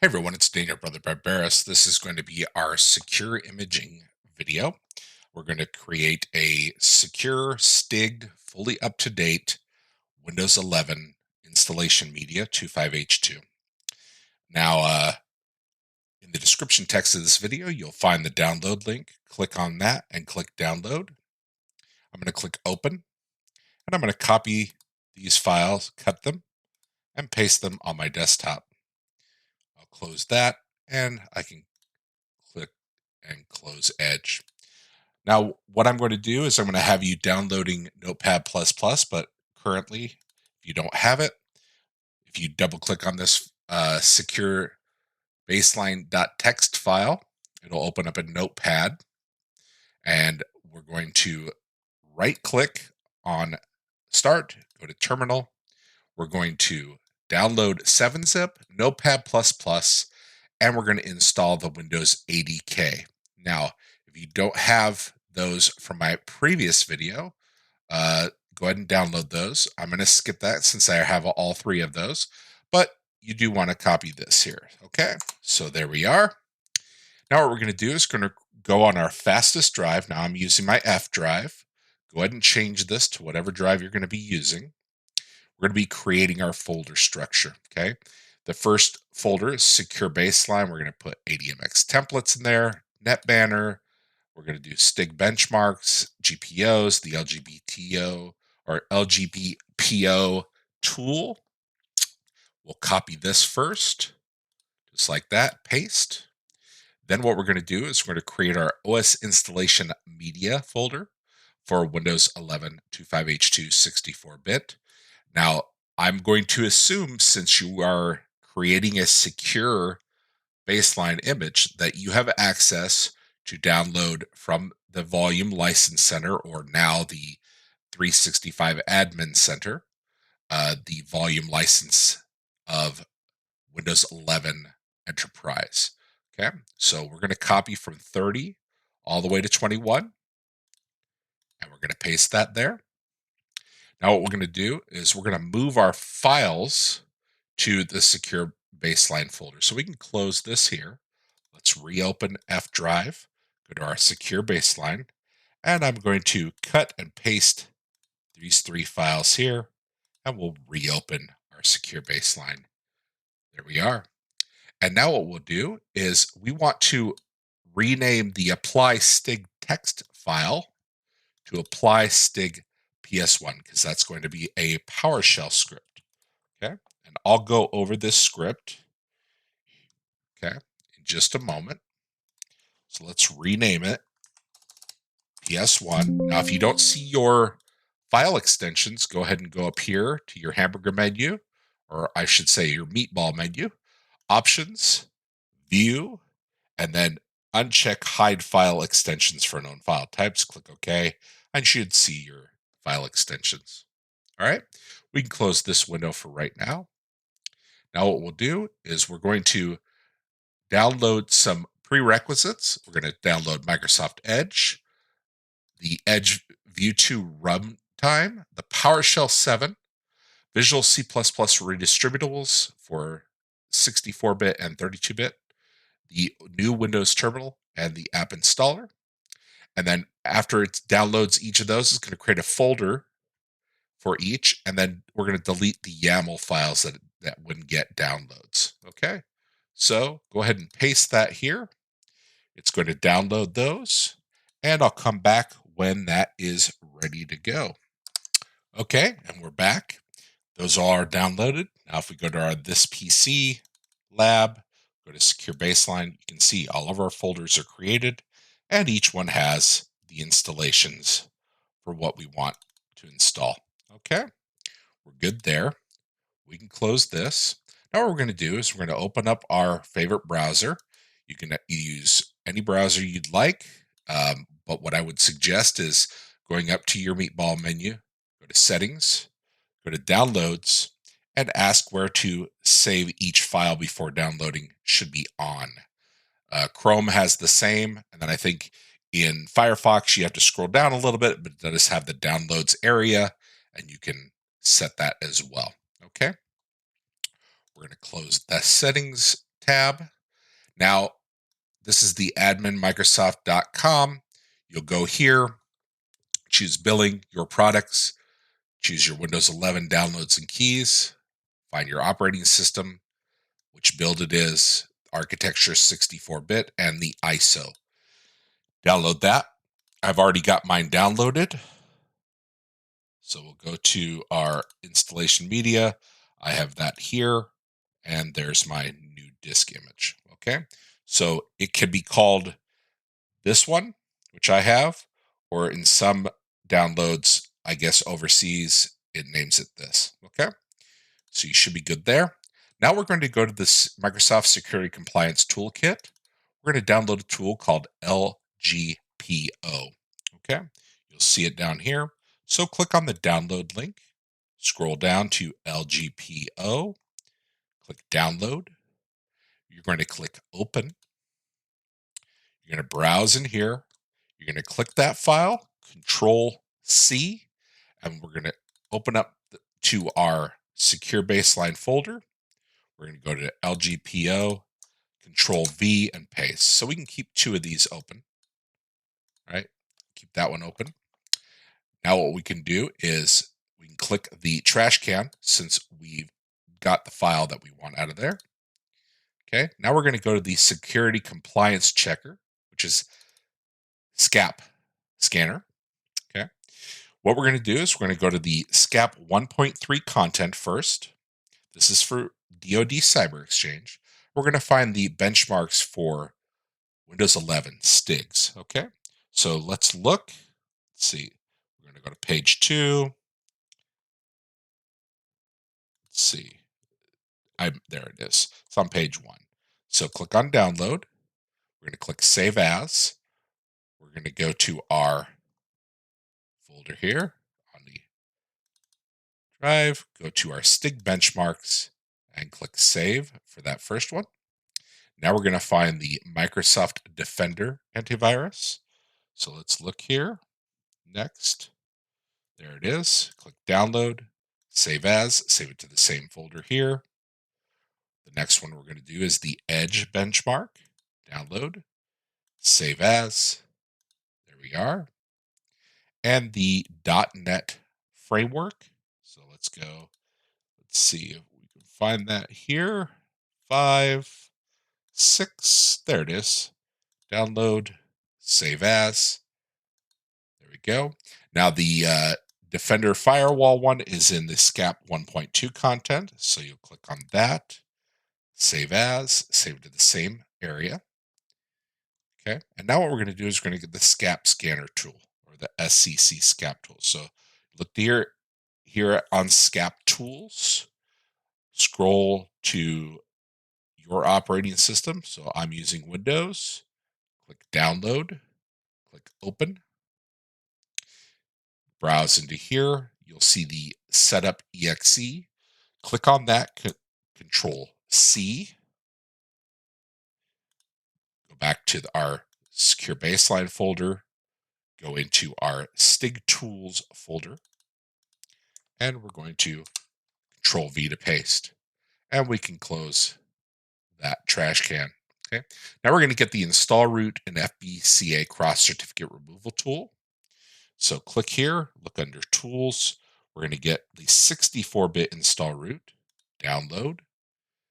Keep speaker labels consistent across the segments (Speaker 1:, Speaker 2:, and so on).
Speaker 1: Hey everyone, it's Daniel Brother Barbaros. This is going to be our secure imaging video. We're going to create a secure, STIGs, fully up-to-date Windows 11 installation media 25H2. Now, in the description text of this video, you'll find the download link. Click on that and click download. I'm going to click open, and I'm going to copy these files, cut them, and paste them on my desktop. I'll close that, and I can click and close Edge. Now, what I'm going to do is I'm going to have you downloading Notepad++, but currently, if you don't have it, if you double click on this secure baseline.txt file, it'll open up a Notepad, and we're going to right click on Start, go to Terminal. We're going to download 7-zip, Notepad++, and we're going to install the Windows ADK. Now, if you don't have those from my previous video, go ahead and download those. I'm going to skip that since I have all three of those, but you do want to copy this here. Okay, so there we are. Now what we're going to do is going to go on our fastest drive. Now I'm using my F drive. Go ahead and change this to whatever drive you're going to be using. We're going to be creating our folder structure. Okay, the first folder is secure baseline. We're going to put ADMX templates in there, net banner. We're going to do STIG benchmarks, GPOs, the LGBTO or LGBPO tool. We'll copy this first, just like that, paste. Then what we're going to do is we're going to create our OS installation media folder for Windows 11 25H2 64-bit. Now, I'm going to assume since you are creating a secure baseline image that you have access to download from the Volume License Center, or now the 365 Admin Center, the volume license of Windows 11 Enterprise. Okay, so we're going to copy from 30 all the way to 21, and we're going to paste that there. Now what we're going to do is we're going to move our files to the secure baseline folder. So we can close this here. Let's reopen F drive, go to our secure baseline, and I'm going to cut and paste these three files here, and we'll reopen our secure baseline. There we are. And now what we'll do is we want to rename the apply STIG text file to apply STIG PS1, because that's going to be a PowerShell script. Okay, and I'll go over this script, okay, in just a moment. So let's rename it PS1. Now, if you don't see your file extensions, go ahead and go up here to your hamburger menu, or I should say your meatball menu, options, view, and then uncheck hide file extensions for known file types. Click OK, and you should see your file extensions. All right, we can close this window for right now. Now what we'll do is we're going to download some prerequisites. We're going to download Microsoft Edge, the Edge View 2 runtime, the PowerShell 7, Visual C++ redistributables for 64-bit and 32-bit, the new Windows terminal, and the app installer. And then after it downloads each of those, it's going to create a folder for each, and then we're going to delete the YAML files that wouldn't get downloads. Okay, so go ahead and paste that here. It's going to download those, and I'll come back when that is ready to go. Okay, and we're back. Those all are downloaded. Now if we go to our This PC lab, go to Secure Baseline, you can see all of our folders are created, and each one has the installations for what we want to install. Okay, we're good there. We can close this. Now what we're going to do is we're going to open up our favorite browser. You can use any browser you'd like, but what I would suggest is going up to your meatball menu, go to Settings, go to Downloads, and ask where to save each file before downloading should be on. Chrome has the same, and then I think in Firefox you have to scroll down a little bit, but it does have the downloads area, and you can set that as well. Okay, we're going to close the Settings tab. Now, this is the admin Microsoft.com. You'll go here, choose billing, your products, choose your Windows 11 downloads and keys, find your operating system, which build it is, architecture 64-bit, and the ISO. Download that. I've already got mine downloaded. So we'll go to our installation media. I have that here, and there's my new disk image. Okay. So it can be called this one, which I have, or in some downloads, I guess overseas, it names it this. Okay. So you should be good there. Now we're going to go to this Microsoft Security Compliance Toolkit. We're going to download a tool called LGPO. Okay. You'll see it down here. So click on the download link, scroll down to LGPO, click download. You're going to click open. You're going to browse in here. You're going to click that file, Control C, and we're going to open up to our secure baseline folder. We're going to go to LGPO, Control V, and paste. So we can keep two of these open, right? Keep that one open. Now what we can do is we can click the trash can since we've got the file that we want out of there. Okay, now we're going to go to the security compliance checker, which is SCAP scanner. Okay, what we're going to do is we're going to go to the SCAP 1.3 content first. This is for DoD Cyber Exchange. We're going to find the benchmarks for Windows 11 STIGs. Okay, so let's look. Let's see. We're going to go to page 2. Let's see. There it is. It's on page 1. So click on download. We're going to click save as. We're going to go to our folder here on the drive, go to our STIG benchmarks and click save for that first one. Now we're going to find the Microsoft Defender antivirus. So let's look here. Next. There it is. Click download, save as, save it to the same folder here. The next one we're going to do is the Edge benchmark. Download, save as. There we are. And the .NET framework. So let's go. Let's see if we can find that here. 5, 6. There it is. Download, save as. There we go. Now the Defender Firewall one is in the SCAP 1.2 content. So you'll click on that, save as, save it to the same area. Okay. And now what we're going to do is we're going to get the SCAP scanner tool or the SCC SCAP tool. So look here on SCAP tools, scroll to your operating system. So I'm using Windows. Click download, click open. Browse into here. You'll see the setup exe. Click on that, Control C. Go back to our secure baseline folder. Go into our STIG tools folder. And we're going to Control V to paste. And we can close that trash can. Okay. Now we're going to get the install root and FBCA cross certificate removal tool. So click here, look under tools. We're going to get the 64-bit install root, download,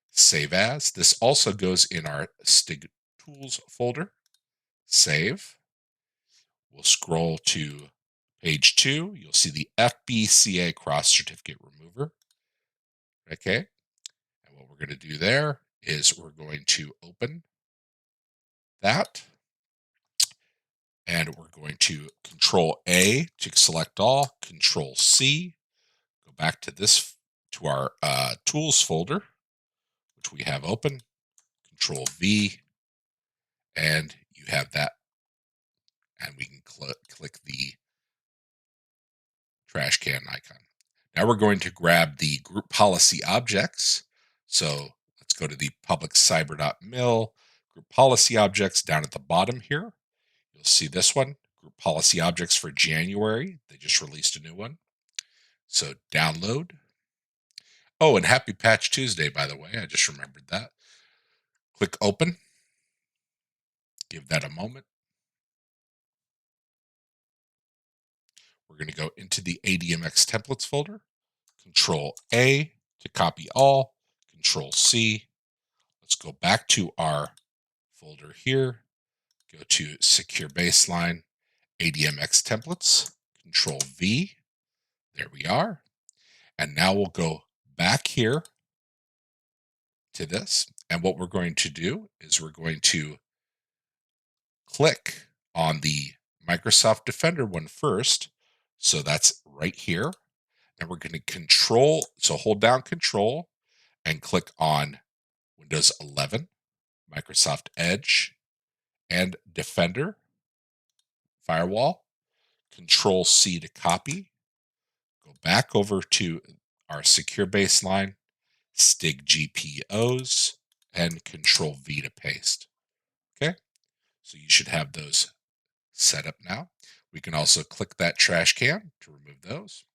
Speaker 1: save as. This also goes in our STIG tools folder. Save. We'll scroll to page 2. You'll see the FBCA cross certificate remover. Okay. And what we're going to do there is we're going to open that. And we're going to Control A to select all, Control C, go back to to our tools folder, which we have open, Control V, and you have that. And we can click the trash can icon. Now we're going to grab the group policy objects. So let's go to the publiccyber.mil group policy objects down at the bottom here. You'll see this one, group policy objects for January. They just released a new one. So download. Oh, and happy Patch Tuesday, by the way. I just remembered that. Click open, give that a moment. We're going to go into the ADMX templates folder, Control A to copy all, Control C. Let's go back to our folder here, go to Secure Baseline, ADMX templates, Control V. There we are. And now we'll go back here to this. And what we're going to do is we're going to click on the Microsoft Defender one first. So that's right here. And we're going to hold down Control and click on Windows 11, Microsoft Edge, and Defender, Firewall. Control C to copy. Go back over to our secure baseline, STIG GPOs, and Control V to paste. Okay, so you should have those set up now. We can also click that trash can to remove those.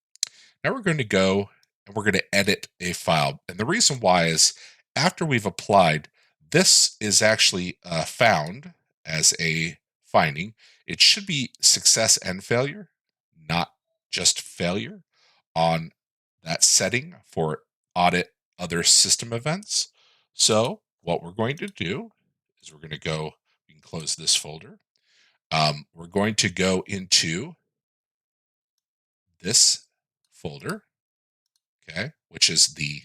Speaker 1: Now we're going to go and we're going to edit a file. And the reason why is after we've applied, this is actually found as a finding. It should be success and failure, not just failure on that setting for audit other system events. So what we're going to do is we're going to go, we can close this folder. We're going to go into this folder, okay, which is the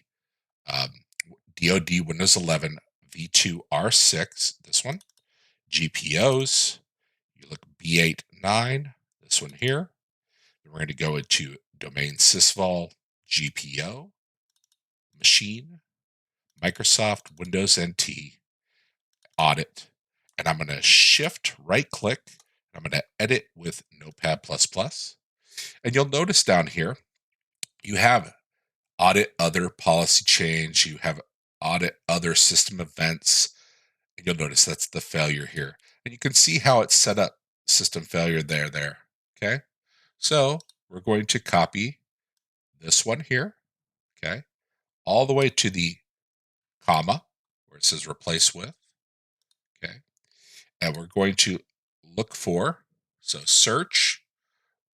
Speaker 1: DoD Windows 11 V2R6, this one, GPOs, you look B89, this one here. Then we're going to go into domain sysvol GPO, machine, Microsoft Windows NT, audit, and I'm going to shift right click. I'm going to edit with Notepad++. And you'll notice down here, you have audit other policy change, you have audit other system events, and you'll notice that's the failure here. And you can see how it's set up, system failure there. Okay, so we're going to copy this one here, okay, all the way to the comma where it says replace with, okay, and we're going to look for, so search,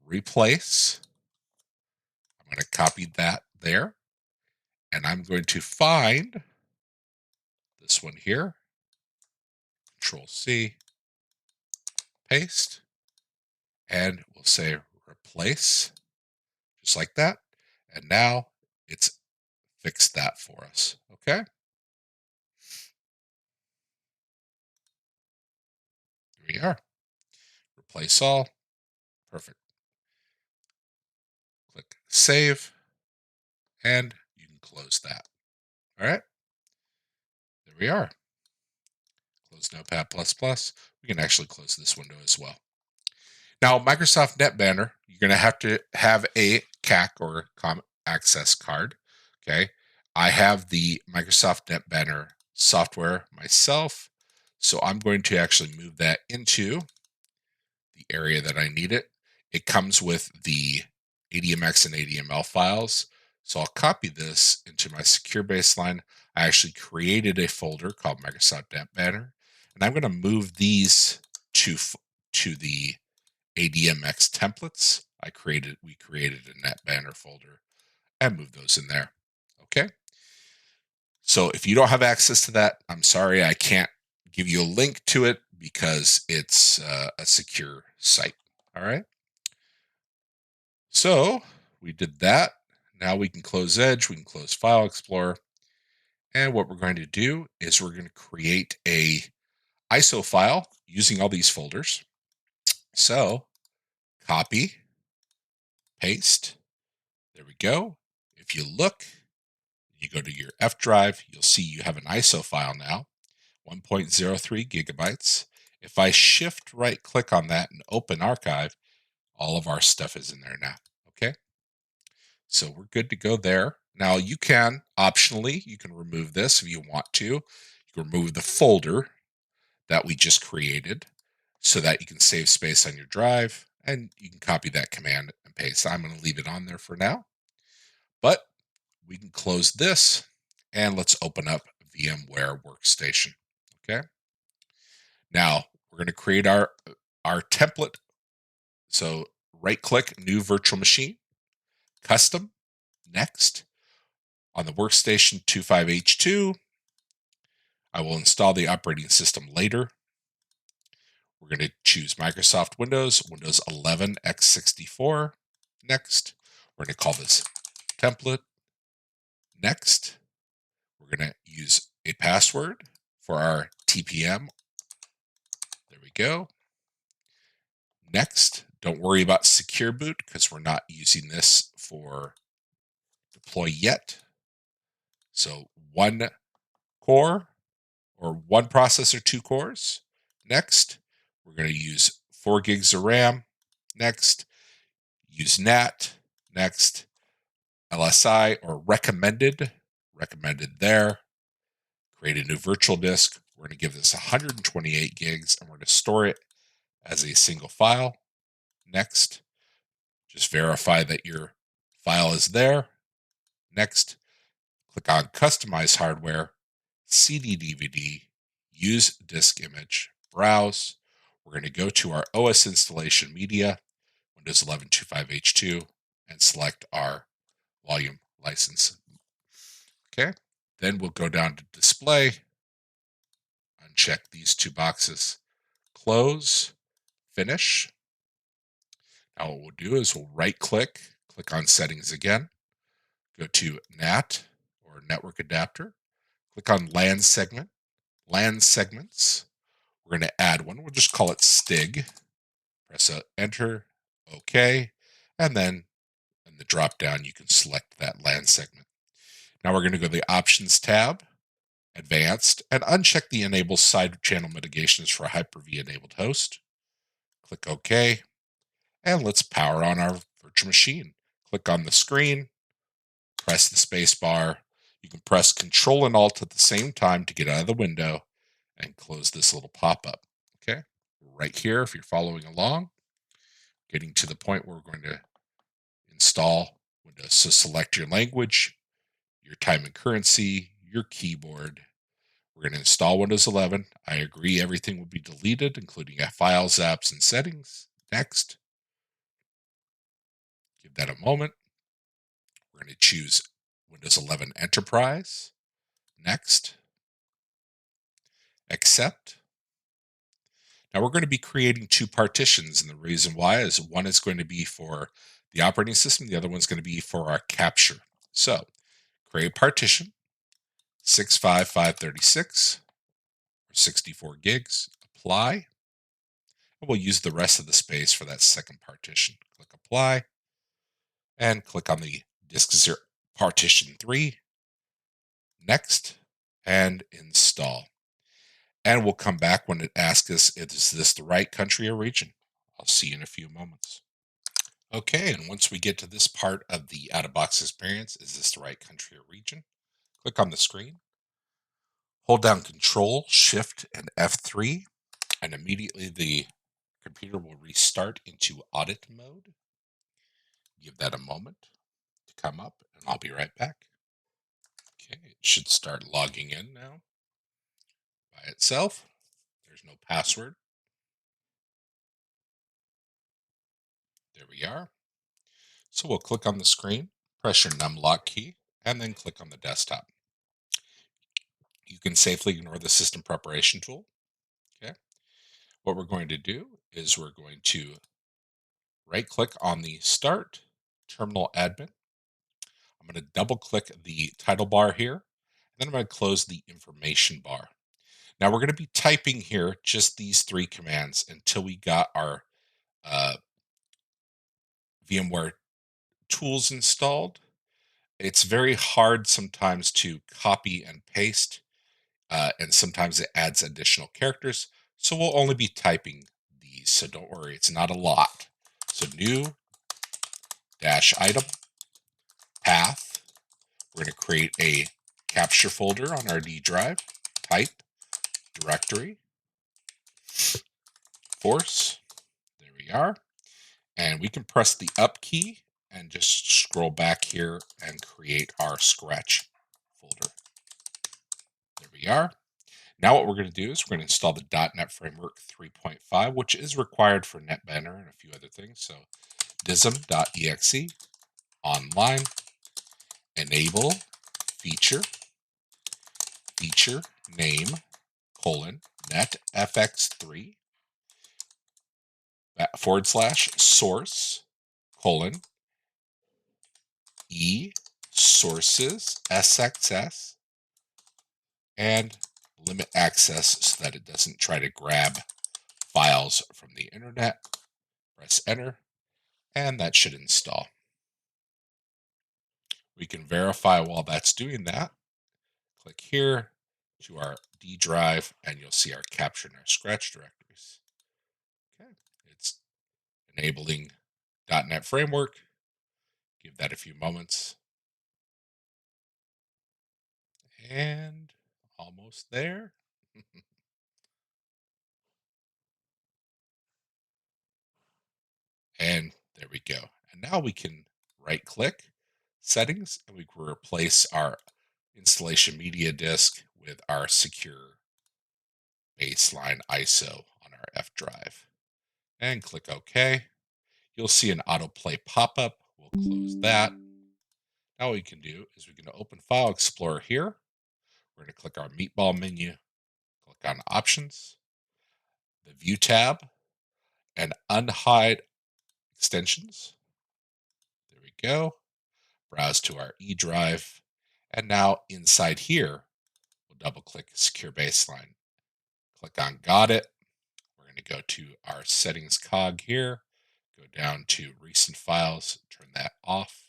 Speaker 1: replace. I'm going to copy that there, and I'm going to find this one here, Control C, paste, and we'll say replace, just like that. And now it's fixed that for us, okay? Here we are. Replace all, perfect. Click save, and you can close that. All right, there we are. Close Notepad++. We can actually close this window as well. Now, Microsoft NetBanner, you're going to have a CAC or Common Access card. Okay. I have the Microsoft NetBanner software myself. So I'm going to actually move that into the area that I need it. It comes with the ADMX and ADML files. So I'll copy this into my secure baseline. I actually created a folder called Microsoft NetBanner, and I'm going to move these to the ADMX templates. We created a NetBanner folder and moved those in there. Okay. So if you don't have access to that, I'm sorry, I can't give you a link to it because it's a secure site. All right. So we did that. Now we can close Edge, we can close File Explorer. And what we're going to do is we're going to create a ISO file using all these folders. So copy, paste. There we go. If you look, you go to your F drive, you'll see you have an ISO file now, 1.03 gigabytes. If I shift right click on that and open archive, all of our stuff is in there now. Okay. So we're good to go there. Now you can optionally, you can remove this if you want to. You can remove the folder that we just created so that you can save space on your drive, and you can copy that command and paste. I'm going to leave it on there for now, but we can close this and let's open up VMware Workstation. Okay. Now we're going to create our template. So right click, new virtual machine, custom, next. On the workstation 25H2, I will install the operating system later. We're going to choose Microsoft Windows, Windows 11 x64. Next. We're going to call this template. Next. We're going to use a password for our TPM. There we go. Next. Don't worry about secure boot because we're not using this for deploy yet. So one core or one processor, two cores. Next. We're going to use 4 gigs of RAM. Next. Use NAT. Next. LSI or recommended there. Create a new virtual disk. We're going to give this 128 gigs and we're going to store it as a single file. Next, just verify that your file is there. Next, click on Customize Hardware, CD DVD, Use Disk Image, Browse. We're going to go to our OS installation media, Windows 11 25H2, and select our volume license. Okay, then we'll go down to Display, uncheck these two boxes, close, finish. Now what we'll do is we'll right click on settings again, go to NAT or network adapter, click on LAN segment, LAN segments. We're going to add one. We'll just call it STIG. Press enter, OK, and then in the drop down you can select that LAN segment. Now we're going to go to the Options tab, Advanced, and uncheck the Enable Side Channel Mitigations for a Hyper-V enabled host. Click OK, and let's power on our virtual machine. Click on the screen, press the space bar. You can press Control and Alt at the same time to get out of the window and close this little pop-up. Okay, right here, if you're following along, getting to the point where we're going to install Windows. So select your language, your time and currency, your keyboard. We're going to install Windows 11. I agree everything will be deleted, including files, apps, and settings. Next. Give that a moment. We're going to choose Windows 11 Enterprise. Next. Accept. Now we're going to be creating two partitions, and the reason why is one is going to be for the operating system, the other one's going to be for our capture. So create partition, 65536 or 64 gigs, apply, and we'll use the rest of the space for that second partition. Click apply, and click on the disk 0 partition 3, next, and install. And we'll come back when it asks us, is this the right country or region? I'll see you in a few moments. Okay, and once we get to this part of the out-of-box experience, is this the right country or region? Click on the screen, hold down Control, Shift, and F3, and immediately the computer will restart into audit mode. Give that a moment to come up, and I'll be right back. Okay, it should start logging in now by itself. There's no password. There we are. So we'll click on the screen, press your numlock key, and then click on the desktop. You can safely ignore the system preparation tool. Okay. What we're going to do is we're going to right click on the Start Terminal Admin. I'm going to double click the title bar here, and then I'm going to close the information bar. Now we're going to be typing here just these three commands until we got our VMware tools installed. It's very hard sometimes to copy and paste, and sometimes it adds additional characters. So we'll only be typing these, so don't worry, it's not a lot. So new dash item path. We're going to create a capture folder on our D drive. Type directory force. There we are. And we can press the up key and just scroll back here and create our scratch folder. There we are. Now what we're going to do is we're going to install the .NET Framework 3.5, which is required for NetBanner and a few other things. So dism.exe online enable feature name netfx3 / source e sources sxs and limit access so that it doesn't try to grab files from the internet. Press enter, and that should install. We can verify while that's doing that. Click here to our D drive, and you'll see our capture and our scratch directories. Okay, it's enabling .NET Framework. Give that a few moments. And almost there. And there we go. And now we can right click settings, and we can replace our installation media disk with our secure baseline ISO on our F drive. And click OK. You'll see an autoplay pop-up. We'll close that. Now what we can do is we can open File Explorer here. We're going to click our meatball menu, click on Options, the View tab, and unhide extensions. There we go. Browse to our E drive. And now inside here, we'll double click Secure Baseline. Click on Got It. We're going to go to our settings cog here, go down to recent files, turn that off,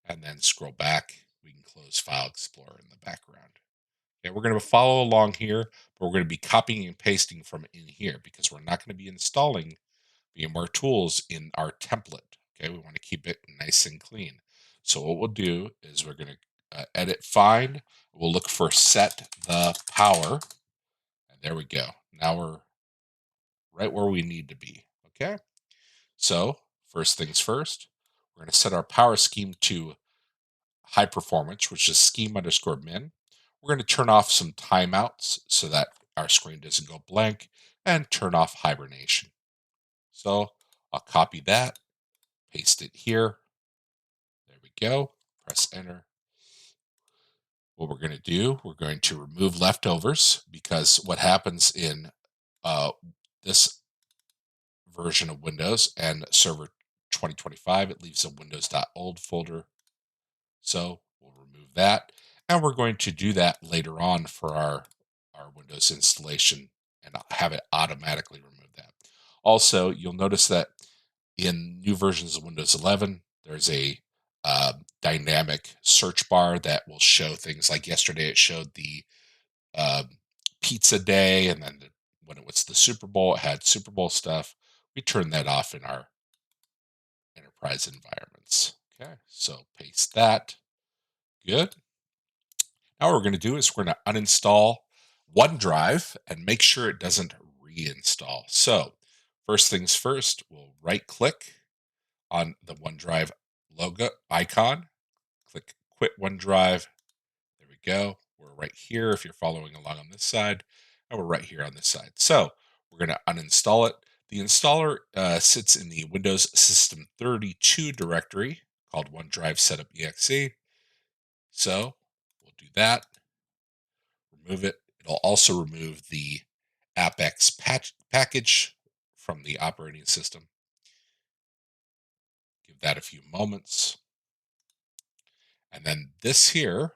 Speaker 1: and then scroll back. We can close File Explorer in the background. Okay, we're going to follow along here, but we're going to be copying and pasting from in here because we're not going to be installing VMware tools in our template. Okay, we want to keep it nice and clean. So what we'll do is we're going to edit find. We'll look for set the power. And there we go. Now we're right where we need to be. Okay. So first things first, we're going to set our power scheme to high performance, which is scheme_min. We're going to turn off some timeouts so that our screen doesn't go blank, and turn off hibernation. So I'll copy that, paste it here. There we go. Press enter. What we're going to do, we're going to remove leftovers, because what happens in this version of Windows and Server 2025, it leaves a windows.old folder. So we'll remove that. And we're going to do that later on for our Windows installation and have it automatically remove that. Also, you'll notice that in new versions of Windows 11, there's a dynamic search bar that will show things like yesterday it showed the uh, pizza day, and then when it was the Super Bowl, it had Super Bowl stuff. We turned that off in our enterprise environments. Okay, so paste that. Good. Now what we're going to do is we're going to uninstall OneDrive and make sure it doesn't reinstall. So first things first, we'll right click on the OneDrive logo icon, click Quit OneDrive. There we go. We're right here if you're following along on this side, and we're right here on this side. So we're going to uninstall it. The installer sits in the Windows System 32 directory called OneDrive Setup exe. So we'll do that. Remove it. It'll also remove the AppX package from the operating system. Give that a few moments. And then this here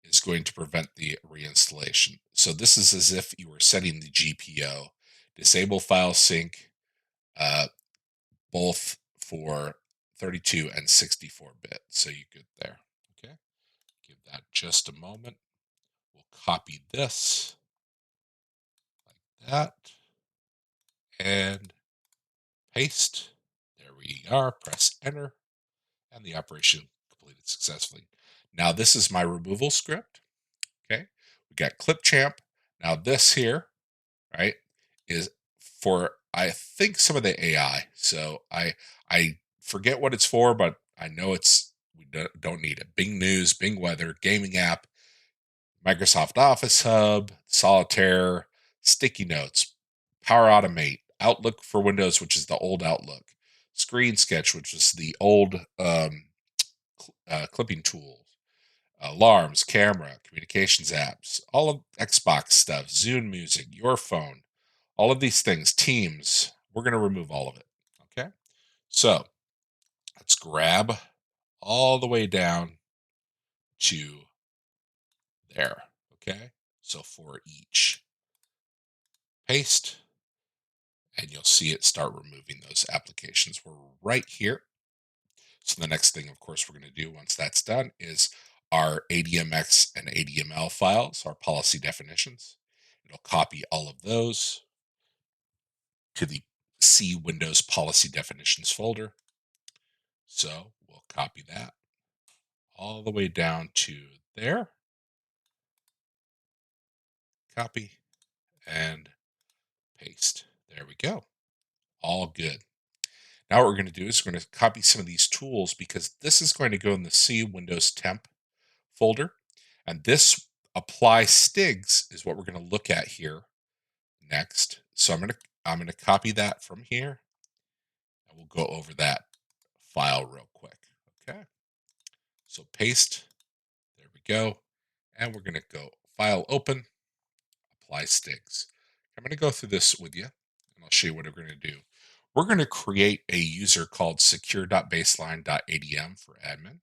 Speaker 1: is going to prevent the reinstallation. So this is as if you were setting the GPO. Disable file sync, both for 32 and 64-bit. So you good there. Okay. Give that just a moment. We'll copy this like that and paste. There we are. Press enter, and the operation completed successfully. Now this is my removal script. Okay, we got clipchamp. Now this here, right, is for I think some of the AI. So I forget what it's for, but I know we don't need it. Bing News, Bing Weather, gaming app. Microsoft Office Hub, Solitaire, Sticky Notes, Power Automate, Outlook for Windows, which is the old Outlook, Screen Sketch, which is the old clipping tool, alarms, camera, communications apps, all of Xbox stuff, Zune Music, your phone, all of these things, Teams. We're going to remove all of it. Okay. So let's grab all the way down to there. Okay. So for each, paste, and you'll see it start removing those applications. We're right here. So the next thing, of course, we're going to do once that's done is our ADMX and ADML files, our policy definitions. It'll copy all of those to the C Windows policy definitions folder. So we'll copy that all the way down to there. Copy and paste. There we go. All good. Now what we're going to do is we're going to copy some of these tools because this is going to go in the C Windows temp folder. And this apply STIGs is what we're going to look at here next. So I'm going to copy that from here and we'll go over that file real quick. Okay. So paste. There we go. And we're going to go file open, apply STIGs. I'm going to go through this with you and I'll show you what we're going to do. We're going to create a user called secure.baseline.adm for admin.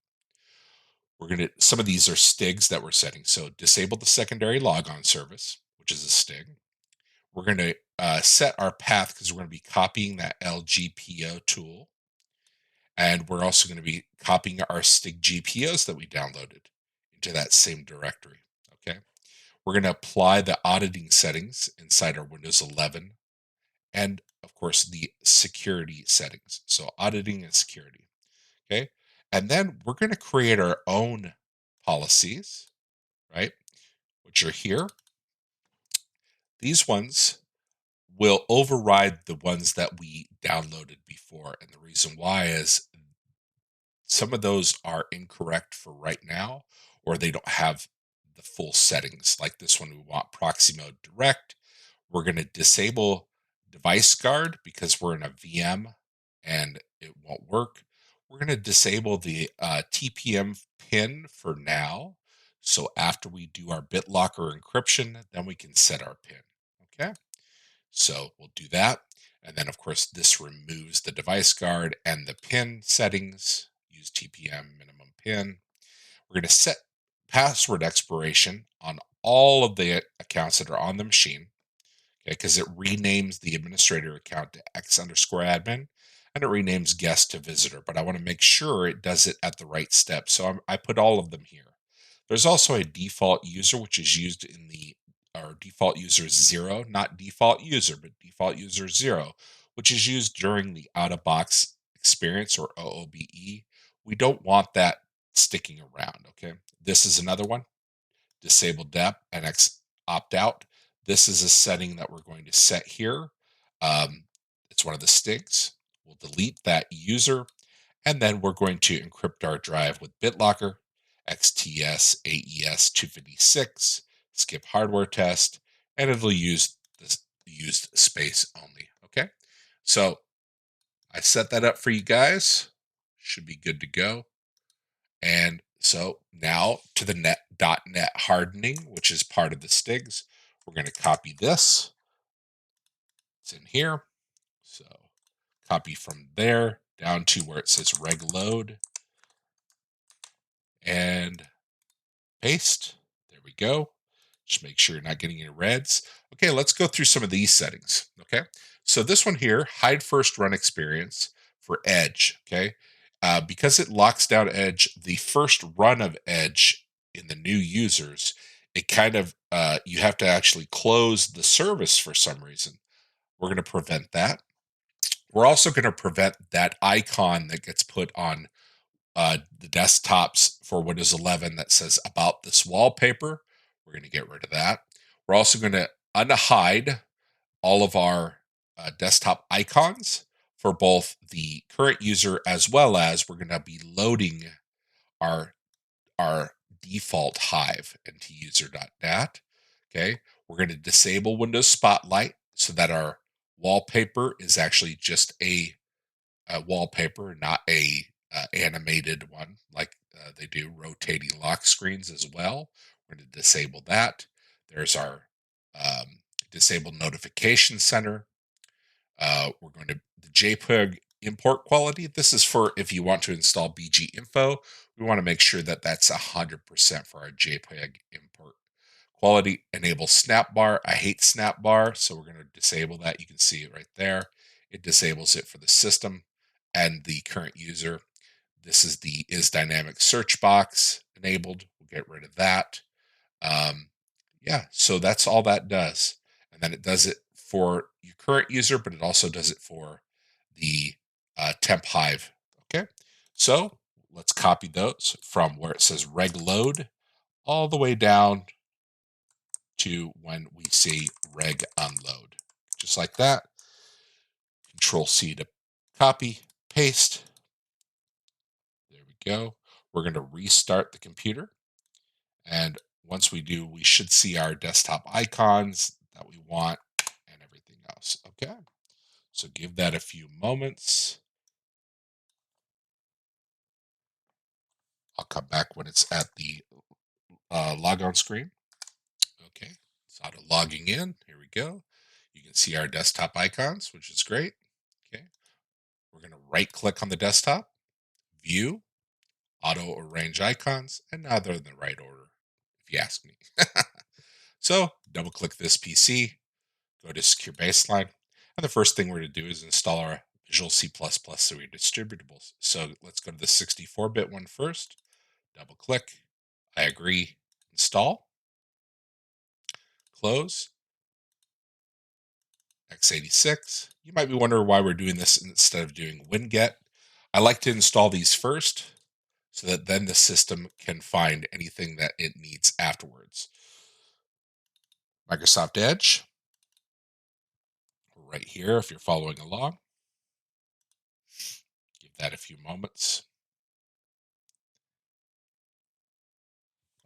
Speaker 1: We're going to, some of these are STIGs that we're setting. So disable the secondary logon service, which is a STIG. We're going to set our path because we're going to be copying that LGPO tool. And we're also going to be copying our STIG GPOs that we downloaded into that same directory. Okay. We're going to apply the auditing settings inside our Windows 11 and, of course, the security settings. So auditing and security. Okay. And then we're going to create our own policies, right? Which are here. These ones will override the ones that we downloaded before. And the reason why is some of those are incorrect for right now, or they don't have the full settings. Like this one, we want proxy mode direct. We're going to disable device guard because we're in a VM and it won't work. We're going to disable the TPM pin for now. So after we do our BitLocker encryption, then we can set our pin. Okay. So we'll do that. And then, of course, this removes the device guard and the pin settings. Use TPM minimum pin. We're going to set password expiration on all of the accounts that are on the machine, okay, because it renames the administrator account to X_admin and it renames guest to visitor. But I want to make sure it does it at the right step. So I put all of them here. There's also a default user, which is used in our default user is 0, not default user, but default user 0, which is used during the out-of-box experience or OOBE. We don't want that sticking around, okay? This is another one, disable DEP and opt out. This is a setting that we're going to set here. It's one of the STIGs. We'll delete that user, and then we're going to encrypt our drive with BitLocker, XTS AES 256, skip hardware test, and it'll use the used space only. Okay, so I set that up for you guys. Should be good to go. And so now to the net.net hardening, which is part of the STIGs. We're going to copy this. It's in here. So copy from there down to where it says reg load and paste. There we go. Just make sure you're not getting any reds. Okay, let's go through some of these settings. Okay, so this one here, hide first run experience for Edge. Okay, because it locks down Edge, the first run of Edge in the new users, it kind of you have to actually close the service for some reason. We're going to prevent that. We're also going to prevent that icon that gets put on the desktops for Windows 11 that says about this wallpaper. We're going to get rid of that. We're also going to unhide all of our desktop icons for both the current user as well as we're going to be loading our default Hive ntuser.dat. Okay, we're going to disable Windows Spotlight so that our wallpaper is actually just a wallpaper, not a animated one like they do rotating lock screens as well. We're going to disable that. There's our disable notification center. We're going to the JPEG import quality. This is for if you want to install BG Info. We want to make sure that that's 100% for our JPEG import quality. Enable Snapbar. I hate Snapbar, so we're going to disable that. You can see it right there. It disables it for the system and the current user. This is the is dynamic search box enabled. We'll get rid of that. Um, yeah, so that's all that does. And then it does it for your current user, but it also does it for the temp hive. Okay, so let's copy those from where it says reg load all the way down to when we see reg unload. Just like that. Control C to copy, paste. There we go. We're going to restart the computer. And once we do, we should see our desktop icons that we want and everything else. Okay. So give that a few moments. I'll come back when it's at the logon screen. Okay. It's auto logging in. Here we go. You can see our desktop icons, which is great. Okay. We're going to right click on the desktop, view, auto arrange icons, and now they're in the right order, if you ask me. So double click this PC, go to secure baseline. And the first thing we're going to do is install our Visual C++ so we're distributables. So let's go to the 64-bit one first. Double click. I agree. Install. Close. x86. You might be wondering why we're doing this instead of doing winget. I like to install these first so that then the system can find anything that it needs afterwards. Microsoft Edge. Right here if you're following along. Give that a few moments.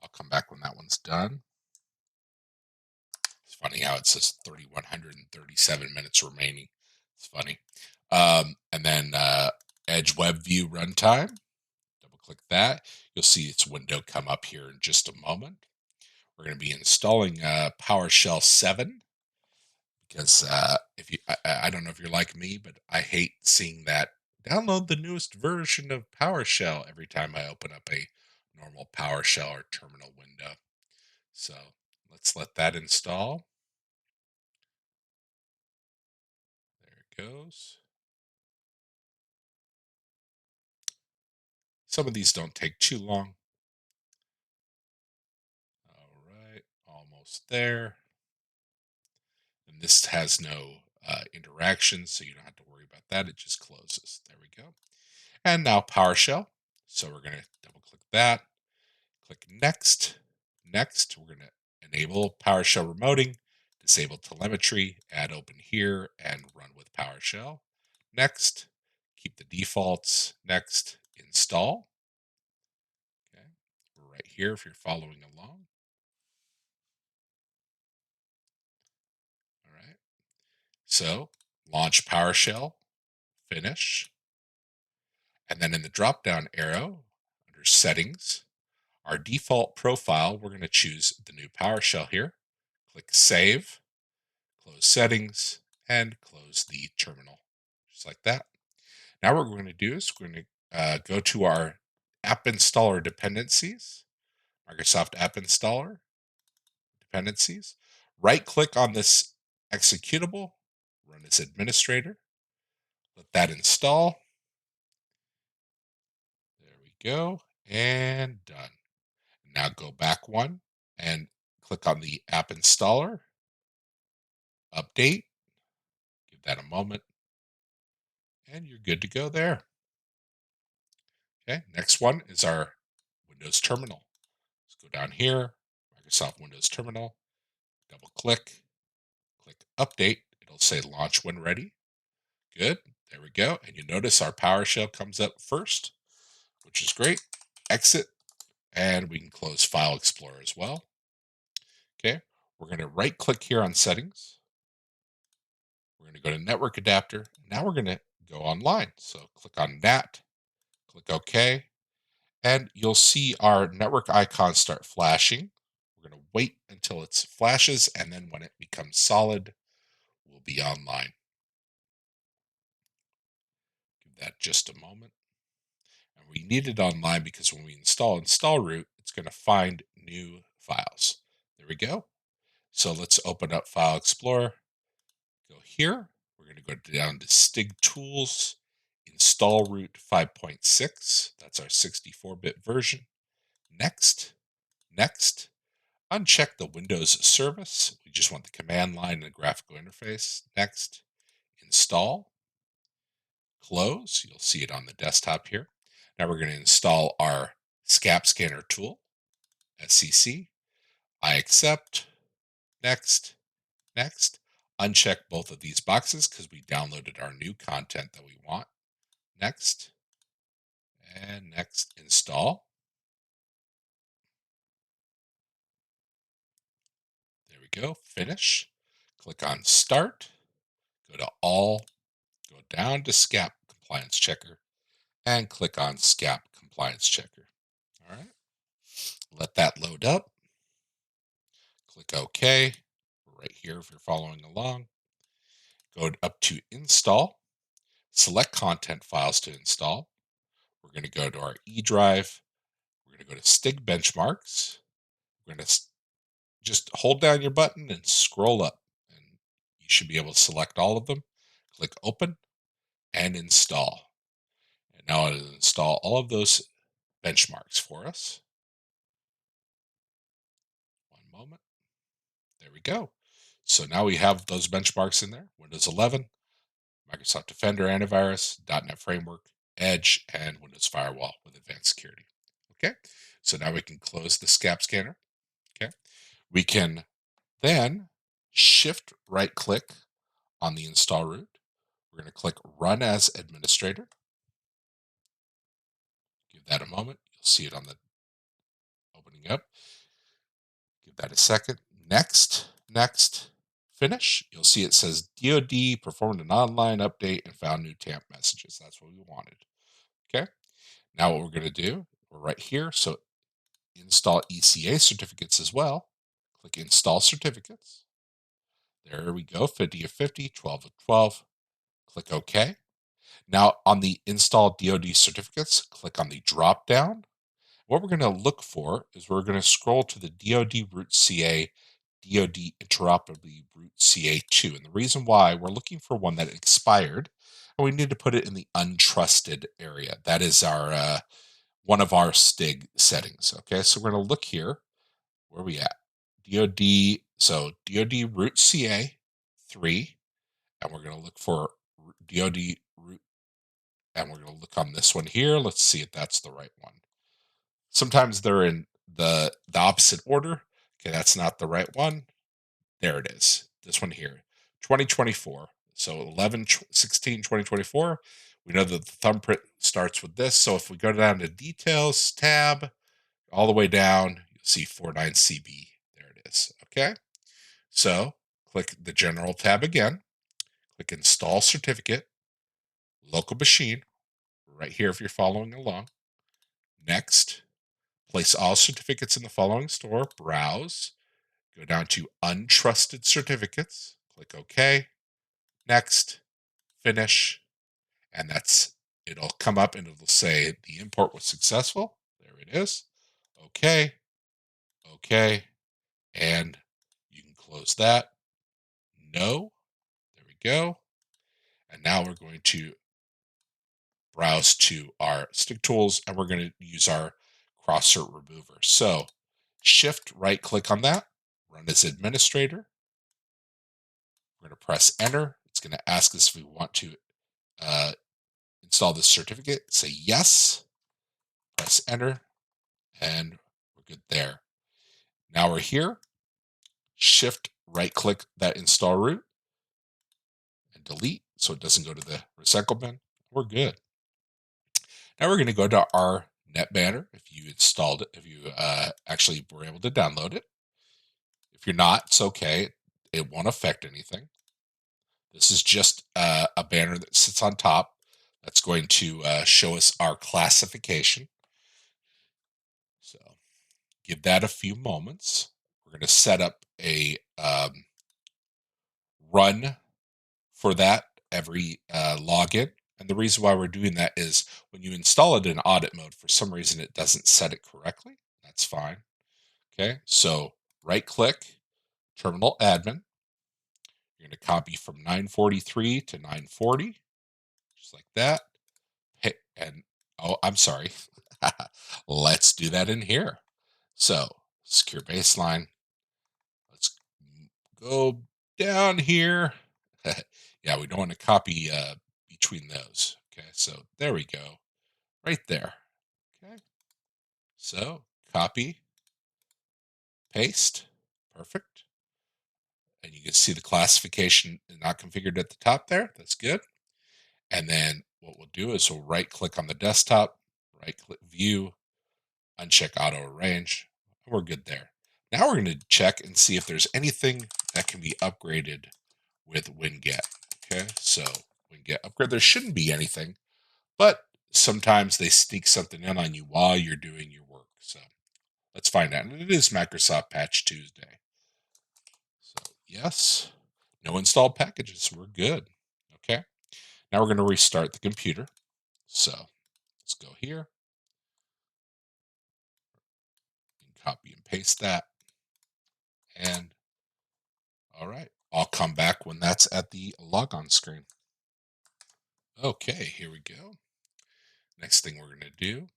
Speaker 1: I'll come back when that one's done. It's funny how it says 3,137 minutes remaining. It's funny. And then Edge Web View Runtime. Double click that. You'll see its window come up here in just a moment. We're going to be installing PowerShell 7 because if you, I don't know if you're like me, but I hate seeing that download the newest version of PowerShell every time I open up a normal PowerShell or terminal window. So let's let that install. There it goes. Some of these don't take too long. All right, almost there. And this has no interaction, so you don't have to worry about that. It just closes. There we go. And now PowerShell. So we're going to double click that. Click Next. Next, we're going to enable PowerShell remoting, disable telemetry, add open here, and run with PowerShell. Next, keep the defaults. Next, install. Okay, we're right here if you're following along. All right. So launch PowerShell, finish. And then in the drop down arrow under settings, our default profile, we're going to choose the new PowerShell here. Click save, close settings, and close the terminal, just like that. Now what we're going to do is we're going to go to our app installer dependencies, Microsoft App Installer dependencies. Right click on this executable, run as administrator, let that install. There we go, and done. Now go back one and click on the app installer, update, give that a moment, and you're good to go there. Okay, next one is our Windows Terminal. Let's go down here, Microsoft Windows Terminal, double click, click Update. It'll say Launch when ready. Good, there we go. And you notice our PowerShell comes up first, which is great. Exit, And we can close File Explorer as well. Okay, we're going to right click here on settings. We're going to go to network adapter. Now we're going to go online. So click on NAT, click OK, and you'll see our network icons start flashing. We're going to wait until it flashes, and then when it becomes solid, we'll be online. Give that just a moment. And we need it online because when we install root, it's going to find new files. There we go. So let's open up File Explorer. Go here. We're going to go down to STIG Tools, install root 5.6. That's our 64-bit version. Next, next. Uncheck the Windows service. We just want the command line and the graphical interface. Next, install, close. You'll see it on the desktop here. Now we're going to install our SCAP scanner tool, SCC. I accept, next, next. Uncheck both of these boxes because we downloaded our new content that we want. Next, and next, install. There we go, finish. Click on start, go to all, go down to SCAP compliance checker, and click on SCAP compliance checker. All right, let that load up. Click OK, right here if you're following along. Go up to install, select content files to install. We're going to go to our E drive. We're going to go to STIG benchmarks. We're going to just hold down your button and scroll up, and you should be able to select all of them. Click open and install. And now it'll install all of those benchmarks for us. One moment. There we go. So now we have those benchmarks in there. Windows 11, Microsoft Defender Antivirus, .NET Framework, Edge, and Windows Firewall with Advanced Security. Okay, so now we can close the SCAP scanner. Okay, we can then shift right click on the install root. We're going to click Run as Administrator. Give that a moment. You'll see it on the opening up. Give that a second. Next, next, finish. You'll see it says DoD performed an online update and found new TAMP messages. That's what we wanted. Okay. Now what we're going to do, we're right here. So install ECA certificates as well. Click Install Certificates. There we go. 50 of 50, 12 of 12. Click OK. Now on the Install DoD certificates, click on the drop down. What we're going to look for is we're going to scroll to the DoD root CA, DoD interoperably root CA2. And the reason why, we're looking for one that expired, and we need to put it in the untrusted area. That is our one of our STIG settings. Okay, so we're going to look here. Where are we at? DoD, so DoD root CA3, and we're going to look for DoD root, and we're going to look on this one here. Let's see if that's the right one. Sometimes they're in the opposite order. Okay, that's not the right one. There it is. This one here, 2024. So 11/16/2024. We know that the thumbprint starts with this. So if we go down to Details tab, all the way down, you'll see 49CB. There it is. Okay. So click the General tab again. Click Install Certificate, Local Machine, right here if you're following along. Next. Place all certificates in the following store, browse, go down to untrusted certificates, click OK, next, finish, and it'll come up and it'll say the import was successful. There it is. OK, OK, and you can close that. No, there we go. And now we're going to browse to our stick tools and we're going to use our cross cert remover. So shift right click on that, run as administrator. We're going to press enter. It's going to ask us if we want to install this certificate. Say yes, press enter, and we're good there. Now we're here. Shift right click that install root and delete so it doesn't go to the recycle bin. We're good. Now we're going to go to our Net Banner if you installed it, if you actually were able to download it. If you're not, it's okay. It won't affect anything. This is just a banner that sits on top that's going to show us our classification. So give that a few moments. We're going to set up a run for that every login. And the reason why we're doing that is when you install it in audit mode, for some reason it doesn't set it correctly. That's fine. Okay, so right click, terminal admin. You're going to copy from 943 to 940, just like that. Hey, and oh, I'm sorry. Let's do that in here. So secure baseline. Let's go down here. Yeah, we don't want to copy between those. Okay, so there we go. Right there. Okay, so copy, paste. Perfect. And you can see the classification not configured at the top there. That's good. And then what we'll do is we'll right click on the desktop, right click view, uncheck auto arrange. We're good there. Now we're going to check and see if there's anything that can be upgraded with WinGet. Okay, so WinGet upgrade, there shouldn't be anything, but sometimes they sneak something in on you while you're doing your work. So let's find out. And it is Microsoft Patch Tuesday. So yes, no installed packages. We're good. Okay, now we're going to restart the computer. So let's go here and copy and paste that. And all right, I'll come back when that's at the logon screen. Okay, here we go. Next thing we're going to do,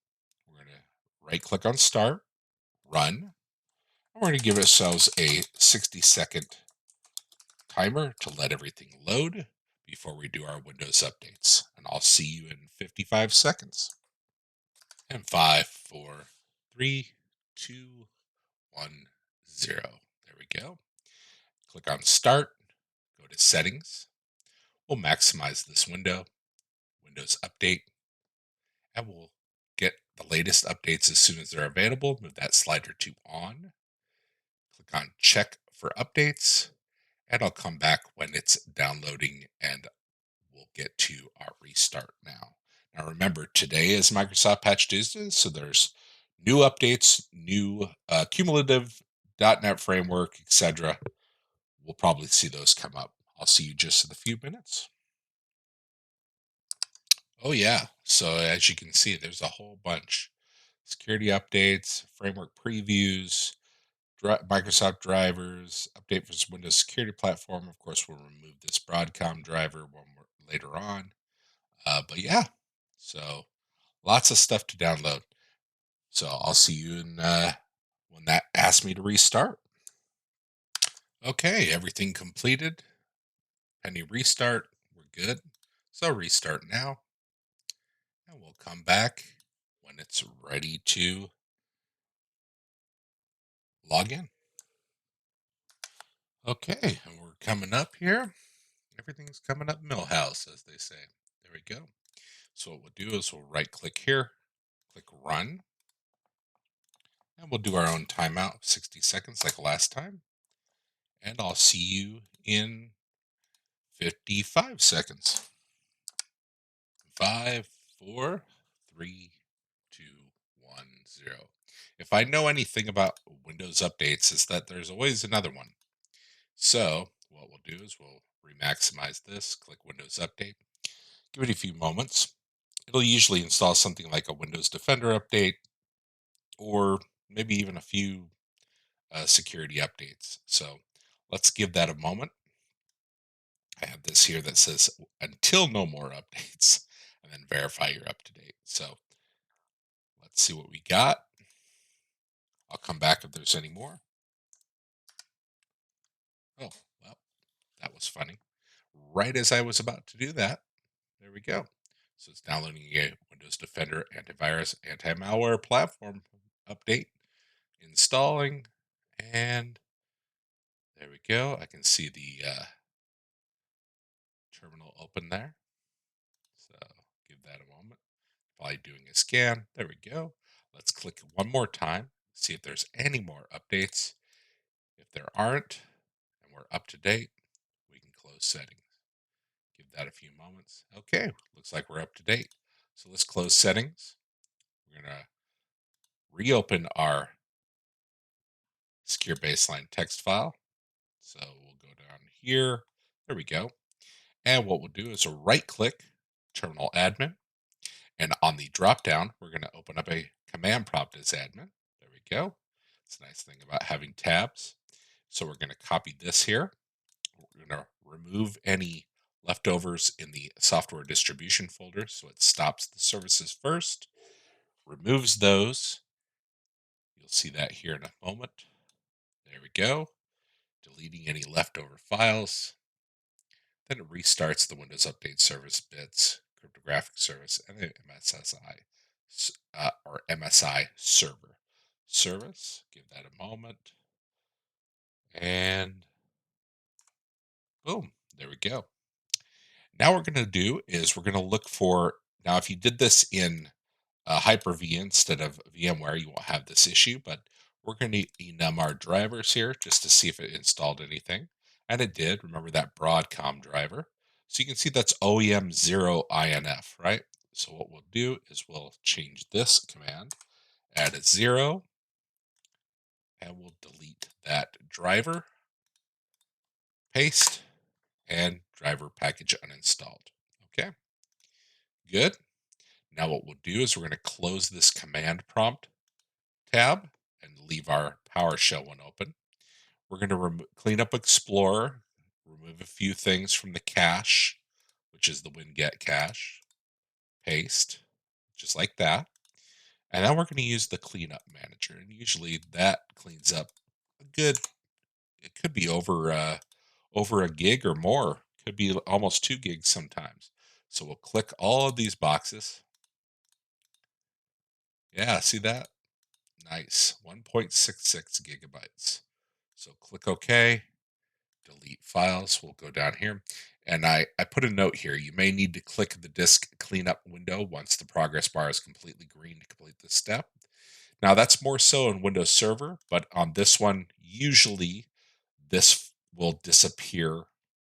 Speaker 1: we're going to right click on start, run. And we're going to give ourselves a 60-second timer to let everything load before we do our Windows updates. And I'll see you in 55 seconds. And 5, 4, 3, 2, 1, 0. There we go. Click on start, go to settings. We'll maximize this window, Windows update, and we'll get the latest updates as soon as they're available. Move that slider to on. Click on check for updates, and I'll come back when it's downloading and we'll get to our restart now. Now remember, today is Microsoft Patch Tuesday, so there's new updates, new cumulative .NET framework, etc. We'll probably see those come up. I'll see you just in a few minutes. Oh yeah, so as you can see, there's a whole bunch. Security updates, framework previews, Microsoft drivers, update for Windows Security Platform. Of course, we'll remove this Broadcom driver later on. But yeah, so lots of stuff to download. So I'll see you in when that asks me to restart. Okay, everything completed. Any restart, we're good. So restart now, and we'll come back when it's ready to log in. Okay, and we're coming up here. Everything's coming up Millhouse, as they say. There we go. So what we'll do is we'll right click here, click run, and we'll do our own timeout, 60 seconds like last time. And I'll see you in 55 seconds. 5, 4, 3, 2, 1, 0. If I know anything about Windows updates, is that there's always another one. So what we'll do is we'll remaximize this, click Windows Update, give it a few moments. It'll usually install something like a Windows Defender update or maybe even a few security updates. So let's give that a moment. I have this here that says until no more updates and then verify you're up to date. So let's see what we got. I'll come back if there's any more. Oh, well, that was funny. Right as I was about to do that, there we go. So it's downloading a Windows Defender antivirus anti-malware platform update, installing, and there we go. I can see the terminal open there. So give that a moment. Probably doing a scan. There we go. Let's click one more time, see if there's any more updates. If there aren't, and we're up to date, we can close settings. Give that a few moments. Okay, looks like we're up to date. So let's close settings. We're going to reopen our secure baseline text file. So we'll go down here. There we go. And what we'll do is right click terminal admin. And on the drop down, we're going to open up a command prompt as admin. There we go. It's a nice thing about having tabs. So we're going to copy this here. We're going to remove any leftovers in the software distribution folder. So it stops the services first, removes those. You'll see that here in a moment. There we go. Deleting any leftover files. Then it restarts the Windows Update Service bits, cryptographic service, and the or MSI server service. Give that a moment. And boom, there we go. Now what we're going to do is we're going to look for, now if you did this in Hyper-V instead of VMware, you won't have this issue, but we're going to enum our drivers here just to see if it installed anything. And it did. Remember that Broadcom driver. So you can see that's OEM0INF, right? So what we'll do is we'll change this command, add a 0, and we'll delete that driver, paste, and driver package uninstalled. Okay, good. Now what we'll do is we're going to close this command prompt tab and leave our PowerShell one open. We're going to clean up Explorer, remove a few things from the cache, which is the winget cache, paste, just like that. And now we're going to use the cleanup manager. And usually that cleans up a good, it could be over a gig or more. Could be almost 2 gigs sometimes. So we'll click all of these boxes. Yeah, see that? Nice, 1.66 gigabytes. So click OK, delete files. We'll go down here. And I put a note here. You may need to click the disk cleanup window once the progress bar is completely green to complete this step. Now that's more so in Windows Server, but on this one, usually this will disappear.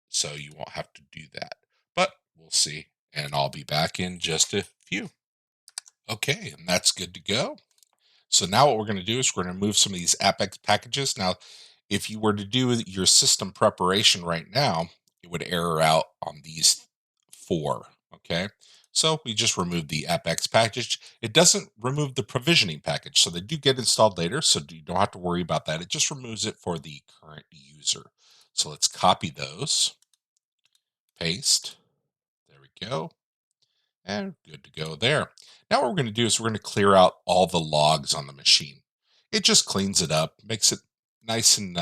Speaker 1: So you won't have to do that, but we'll see. And I'll be back in just a few. Okay, and that's good to go. So now what we're going to do is we're going to move some of these Apex packages. Now, if you were to do your system preparation right now, it would error out on these 4. Okay, so we just removed the Apex package. It doesn't remove the provisioning package, so they do get installed later, so you don't have to worry about that. It just removes it for the current user. So let's copy those, paste. There we go. And good to go there. Now what we're going to do is we're going to clear out all the logs on the machine. It just cleans it up, makes it nice and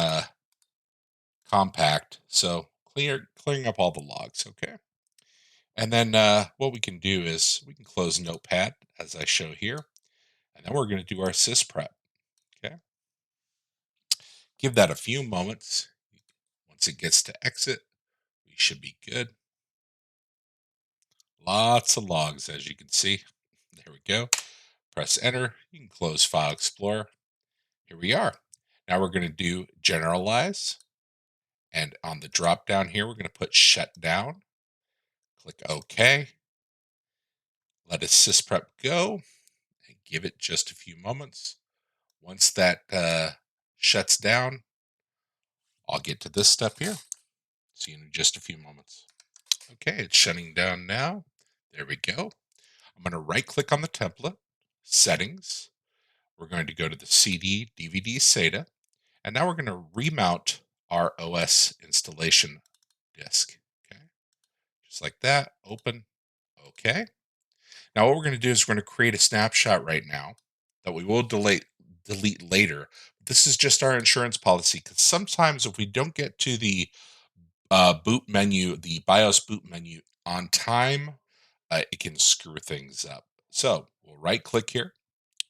Speaker 1: compact. So clearing up all the logs, okay? And then what we can do is we can close Notepad as I show here. And then we're going to do our sysprep, okay? Give that a few moments. Once it gets to exit, we should be good. Lots of logs, as you can see. There we go. Press enter. You can close File Explorer. Here we are. Now we're going to do generalize. And on the drop down here, we're going to put shut down. Click OK. Let us sysprep go and give it just a few moments. Once that shuts down, I'll get to this step here. See you in just a few moments. Okay, it's shutting down now. There we go. I'm going to right click on the template, settings. We're going to go to the CD, DVD, SATA. And now we're going to remount our OS installation disk. Okay, just like that. Open. Okay. Now what we're going to do is we're going to create a snapshot right now that we will delete later. This is just our insurance policy because sometimes if we don't get to the boot menu, the BIOS boot menu on time, it can screw things up. So we'll right click here,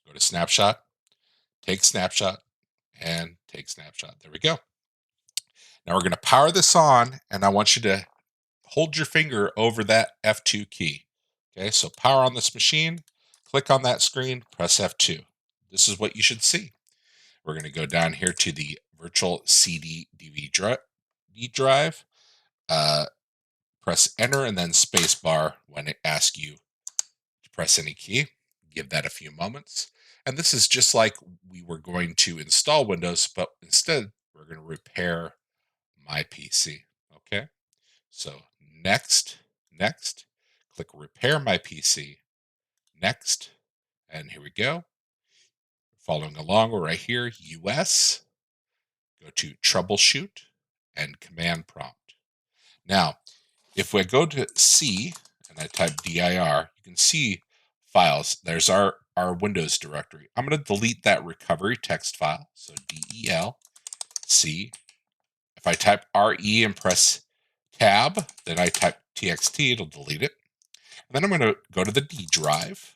Speaker 1: go to snapshot, take snapshot, and take snapshot. There we go. Now we're going to power this on, and I want you to hold your finger over that F2 key. Okay, so power on this machine, click on that screen, press F2. this is what you should see. We're going to go down here to the virtual CD DVD drive. Uh, Press enter and then space bar when it asks you to press any key. Give that a few moments. And this is just like we were going to install Windows, but instead we're going to repair my PC. Okay. So next, click repair my PC. Next, and here we go. Following along, we're right here, US. Go to troubleshoot and command prompt. Now, if we go to C and I type dir, you can see files. There's our Windows directory. I'm going to delete that recovery text file. So del C. If I type re and press tab, then I type txt, it'll delete it. And then I'm going to go to the D drive,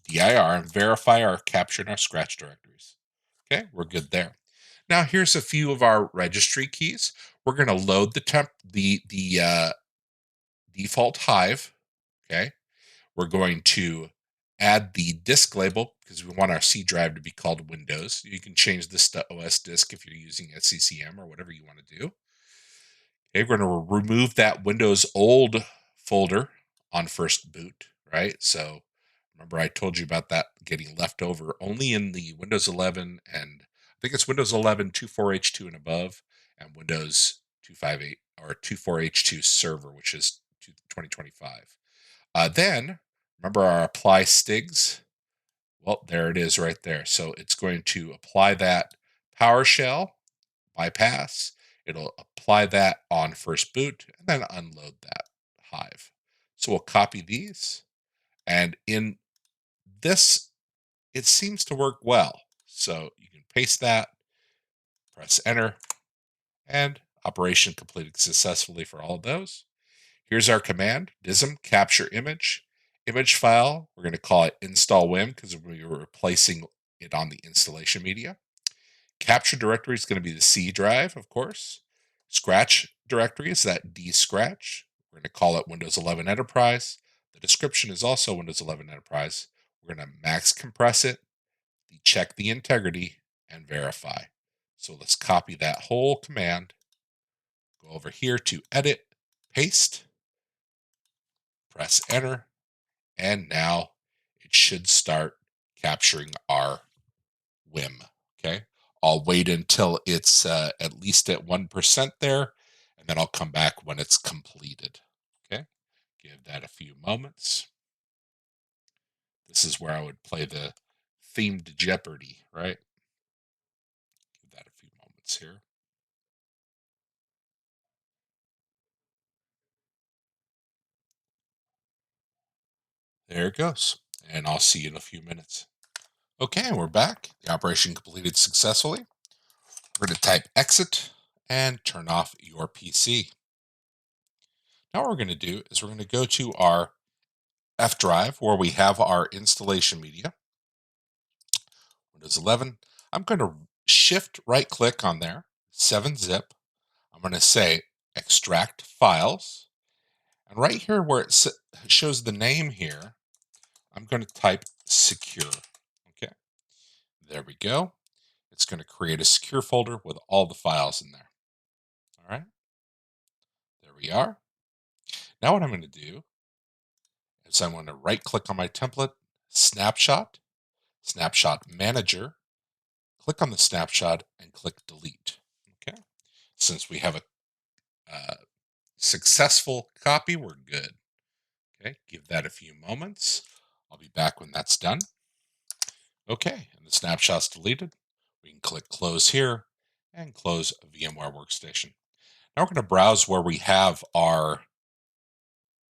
Speaker 1: dir, and verify our capture and our scratch directories. Okay, we're good there. Now here's a few of our registry keys. We're going to load the default Hive. Okay, we're going to add the disk label because we want our C drive to be called Windows. You can change this to OS disk if you're using SCCM or whatever you want to do. Okay, we're going to remove that Windows old folder on first boot, right? So remember I told you about that getting left over only in the Windows 11 and I think it's Windows 11 24H2 and above and Windows 258 or 24H2 server, which is 2025. Then remember our apply STIGs? Well, there it is right there. So it's going to apply that PowerShell bypass. It'll apply that on first boot and then unload that Hive. So we'll copy these. And in this, it seems to work well. So you can paste that, press enter, and operation completed successfully for all of those. Here's our command, dism capture image. Image file, we're going to call it install wim because we were replacing it on the installation media. Capture directory is going to be the C drive, of course. Scratch directory is that D scratch. We're going to call it Windows 11 Enterprise. The description is also Windows 11 Enterprise. We're going to max compress it, check the integrity, and verify. So let's copy that whole command. Go over here to edit, paste, press enter, and now it should start capturing our WIM. Okay. I'll wait until it's at least at 1% there, and then I'll come back when it's completed. Okay. Give that a few moments. This is where I would play the themed Jeopardy, right? Give that a few moments here. There it goes. And I'll see you in a few minutes. Okay, we're back. The operation completed successfully. We're going to type exit and turn off your PC. Now what we're going to do is we're going to go to our F drive where we have our installation media. Windows 11. I'm going to shift right click on there, 7-zip. I'm going to say extract files. And right here where it shows the name here, I'm going to type secure. Okay, there we go. It's going to create a secure folder with all the files in there. All right, there we are. Now what I'm going to do is I'm going to right click on my template, snapshot, snapshot manager, click on the snapshot and click delete. Okay, since we have a successful copy, we're good. Okay, give that a few moments. I'll be back when that's done. Okay, and the snapshot's deleted. We can click close here and close VMware Workstation. Now we're going to browse where we have our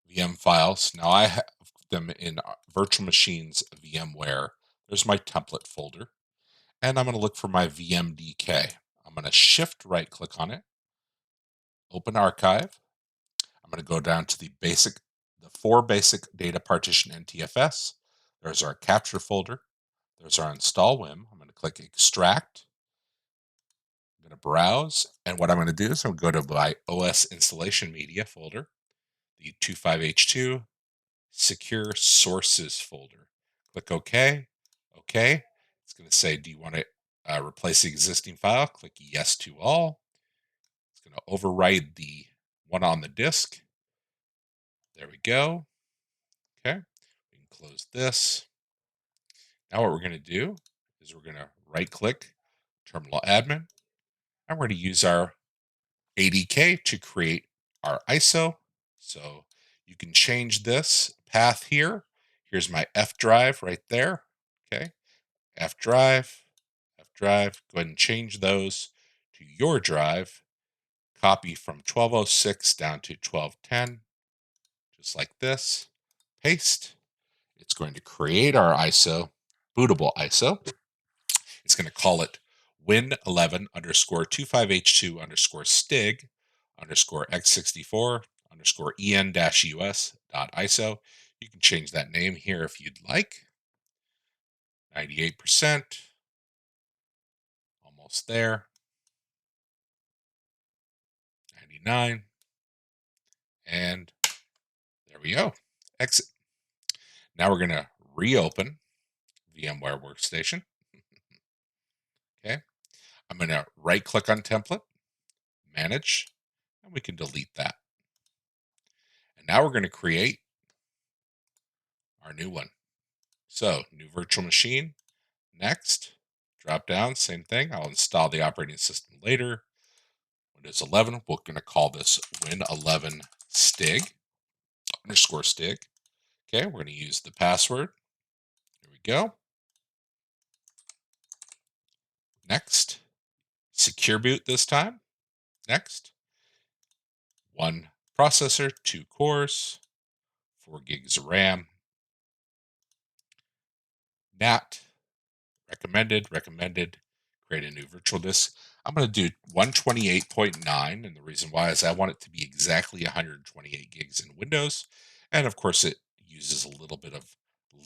Speaker 1: VM files. Now I have them in virtual machines VMware. There's my template folder. And I'm going to look for my VMDK. I'm going to shift right click on it, open archive. I'm going to go down to the four basic data partition NTFS. There's our capture folder. There's our install WIM. I'm going to click extract. I'm going to browse. And what I'm going to do is I'm going to go to my OS installation media folder, the 25H2 secure sources folder. Click OK. OK. It's going to say, do you want to replace the existing file? Click yes to all. It's going to override the one on the disk. There we go. Okay. We can close this. Now what we're going to do is we're going to right click terminal admin, and we're going to use our ADK to create our ISO. So you can change this path here. Here's my F drive right there. Okay. F drive, F drive. Go ahead and change those to your drive. Copy from 1206 down to 1210, just like this. Paste. It's going to create our ISO, bootable ISO. It's going to call it win11 underscore 25h2 underscore stig underscore x64 underscore en us dot ISO. You can change that name here if you'd like. 98%. Almost there. 99. And there we go. Exit. Now we're going to reopen VMware Workstation. Okay. I'm going to right click on template, manage, and we can delete that. And now we're going to create our new one. So new virtual machine, next, drop down, same thing. I'll install the operating system later. Windows 11, we're going to call this Win11 Stig, underscore Stig. Okay, we're going to use the password. Here we go. Next, secure boot this time. Next, 1 processor, 2 cores, 4 gigs of RAM. NAT, recommended. Create a new virtual disk. I'm going to do 128.9, and the reason why is I want it to be exactly 128 gigs in Windows, and of course it uses a little bit of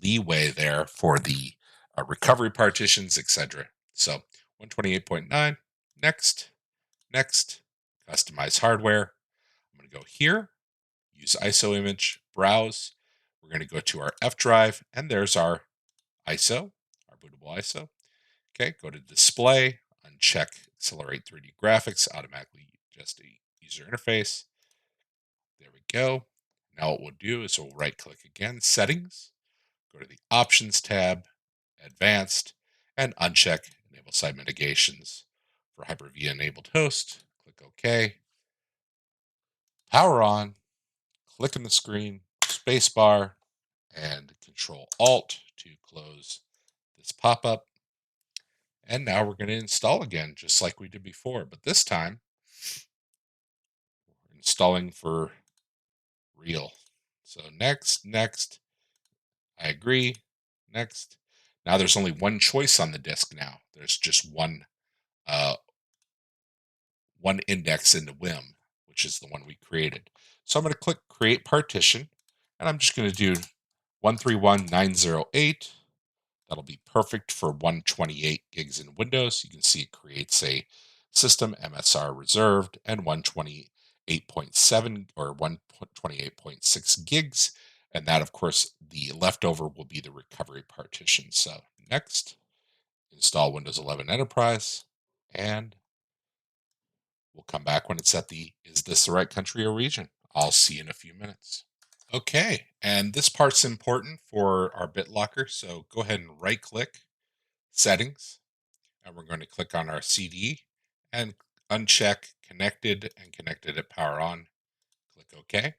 Speaker 1: leeway there for the recovery partitions, etc. So 128.9. Next, customize hardware. I'm going to go here, use ISO image, browse. We're going to go to our F drive, and there's our ISO, our bootable ISO. Okay, go to display, uncheck accelerate 3D graphics, automatically just a user interface. There we go. Now what we'll do is we'll right click again, settings, go to the options tab, advanced, and uncheck enable site mitigations for Hyper-V enabled host. Click OK. Power on, click on the screen, spacebar, and Control Alt to close this pop-up. And now we're going to install again, just like we did before. But this time, we're installing for real. So next, I agree, next. Now there's only one choice on the disk now. There's just one index in the WIM, which is the one we created. So I'm going to click Create Partition, and I'm just going to do 131.908. That'll be perfect for 128 gigs in Windows. You can see it creates a system MSR reserved and 128.7 or 128.6 gigs. And that, of course, the leftover will be the recovery partition. So next, install Windows 11 Enterprise, and we'll come back when it's at the is this the right country or region? I'll see you in a few minutes. Okay, and this part's important for our BitLocker. So go ahead and right click settings, and we're going to click on our CD and uncheck connected and connected at power on. Click OK.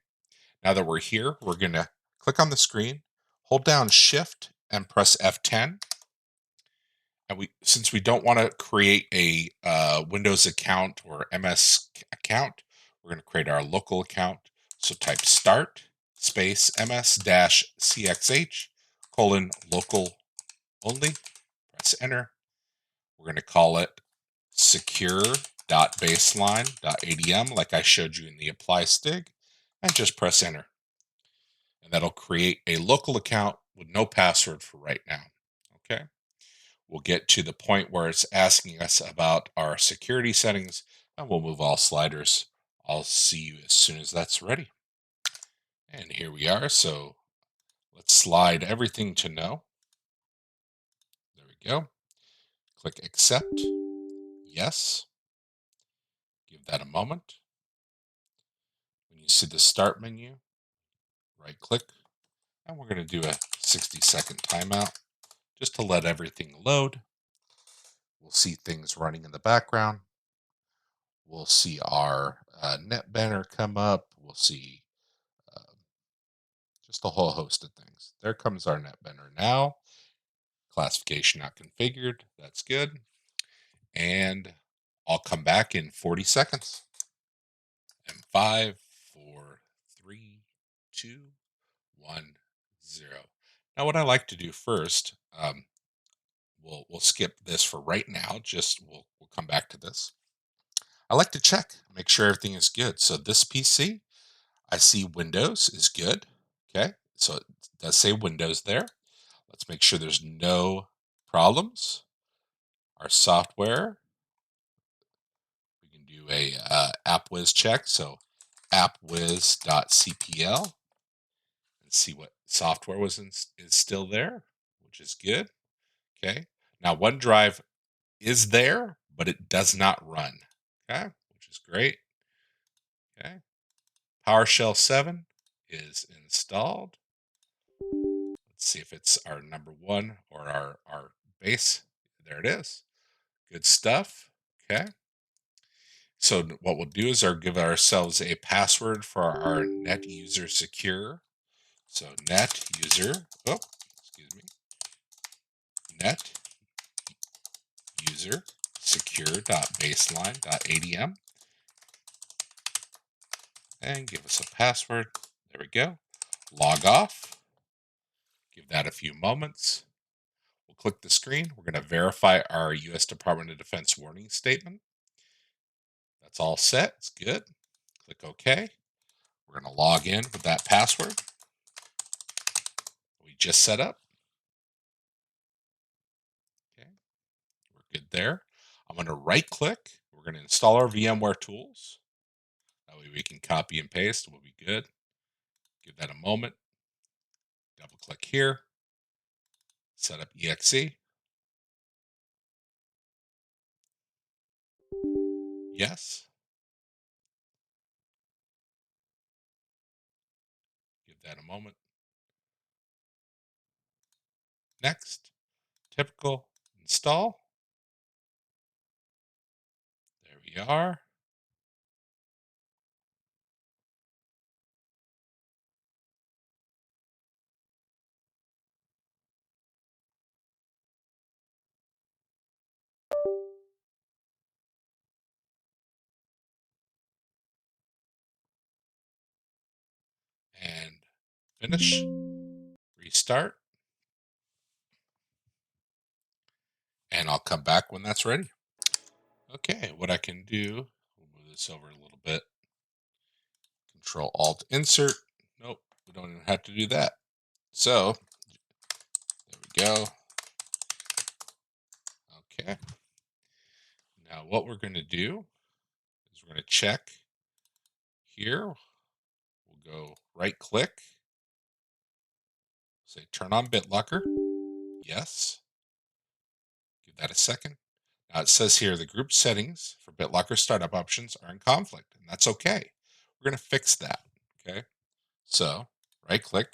Speaker 1: Now that we're here, we're going to click on the screen, hold down Shift and press F10. And since we don't want to create a Windows account or MS account, we're going to create our local account. So type start space ms-cxh local only. Press enter. We're going to call it secure.baseline.adm like I showed you in the apply stig, and just press enter. And that'll create a local account with no password for right now. Okay. We'll get to the point where it's asking us about our security settings, and we'll move all sliders. I'll see you as soon as that's ready. And here we are. So let's slide everything to no. There we go. Click accept. Yes. Give that a moment. When you see the start menu, right click, and we're going to do a 60-second timeout just to let everything load. We'll see things running in the background. We'll see our net banner come up. We'll see uh, just a whole host of things. There comes our net banner now. Classification not configured. That's good. And I'll come back in 40 seconds. And 5, 4, 3, 2, 1, 0. Now, what I like to do first, we'll skip this for right now. Just we'll come back to this. I like to check, make sure everything is good. So this PC, I see Windows is good. Okay, so it does say Windows there. Let's make sure there's no problems. Our software, we can do a AppWiz check. So appwiz.cpl and see what software is still there, which is good. Okay, now OneDrive is there, but it does not run. Okay, which is great. Okay, PowerShell 7 is installed. Let's see if it's our number one or our base. There it is. Good stuff. Okay. So what we'll do is give ourselves a password for our net user secure. So net user, excuse me, net user secure.baseline.adm, and give us a password. There we go. Log off. Give that a few moments. We'll click the screen. We're going to verify our U.S. Department of Defense warning statement. That's all set. It's good. Click OK. We're going to log in with that password we just set up. Okay, we're good there. I'm going to right click. We're going to install our VMware tools. That way we can copy and paste. We'll be good. Give that a moment. Double click here. Set up exe. Yes. Give that a moment. Next. Typical install. There we are. And finish. Restart. And I'll come back when that's ready. Okay, what I can do, we'll move this over a little bit. Control Alt Insert. Nope, we don't even have to do that. So, there we go. Okay. Now what we're going to do is we're going to check here. We'll go right click, say turn on BitLocker. Yes. Give that a second. Now it says here the group settings for BitLocker startup options are in conflict, and that's okay. We're going to fix that. Okay. So right click,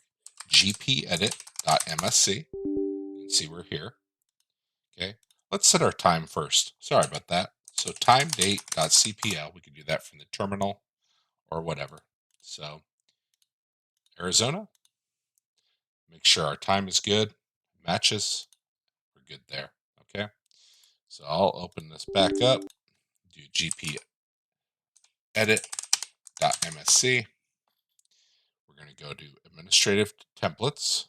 Speaker 1: gpedit.msc. You can see we're here. Okay. Let's set our time first. Sorry about that. So time date.cpl, we can do that from the terminal or whatever. So Arizona, make sure our time is good, matches. We're good there. Okay. So I'll open this back up, do gpedit.msc. We're going to go to administrative templates.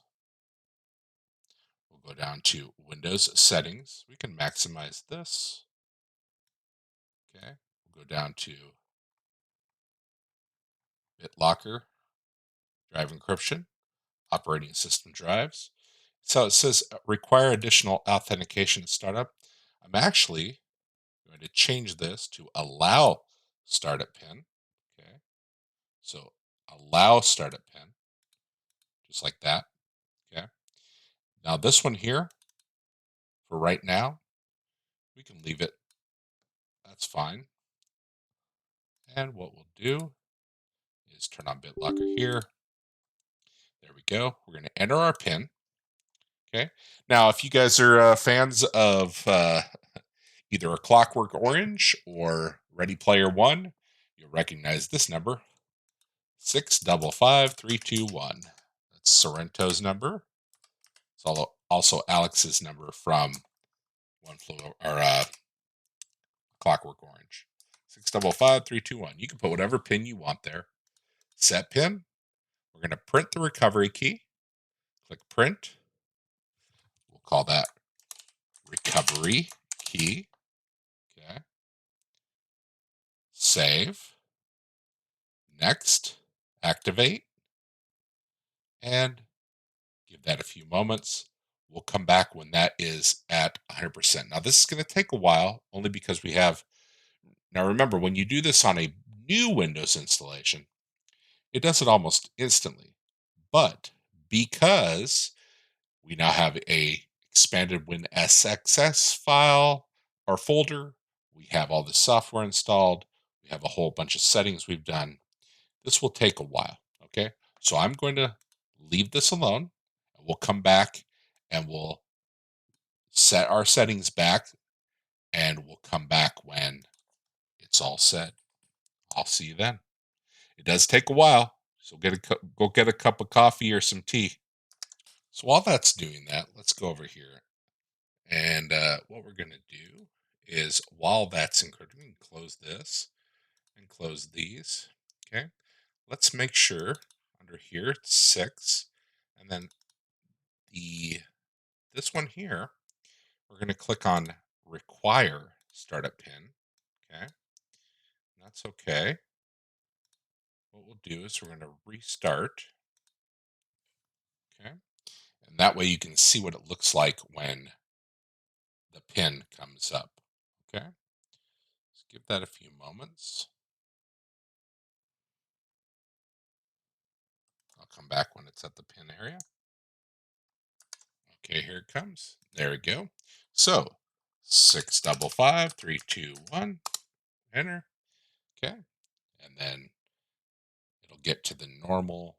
Speaker 1: We'll go down to Windows settings. We can maximize this. Okay. We'll go down to BitLocker, drive encryption, operating system drives. So it says require additional authentication at startup. I'm actually going to change this to allow startup pin. Okay. So allow startup pin, just like that. Okay. Now this one here, for right now, We can leave it. That's fine. And what we'll do is turn on BitLocker here. There we go. We're going to enter our PIN. Okay. Now, if you guys are fans of either A Clockwork Orange or Ready Player One, you'll recognize this number: 655321. That's Sorrento's number. It's also Alex's number from One Flew or Clockwork Orange. 655321. You can put whatever pin you want there. Set pin. We're going to print the recovery key. Click print. We'll call that recovery key. Okay. Save. Next. Activate. And give that a few moments. We'll come back when that is at 100%. Now, this is going to take a while only because we have. Now, remember, when you do this on a new Windows installation, it does it almost instantly. But because we now have a expanded WinSXS file or folder, we have all the software installed, we have a whole bunch of settings we've done. This will take a while, okay? So I'm going to leave this alone. We'll come back and we'll set our settings back, and we'll come back when it's all set. I'll see you then. It does take a while, so go get a cup of coffee or some tea. So while that's doing that, let's go over here. And what we're going to do is, while that's encrypting, close this and close these. Okay. Let's make sure under here it's 6. And then this one here, we're going to click on require startup pin. Okay. That's okay. What we'll do is we're going to restart. Okay. And that way you can see what it looks like when the pin comes up. Okay. Let's give that a few moments. I'll come back when it's at the pin area. Okay, here it comes. There we go. So 655321, enter. Okay. And then it'll get to the normal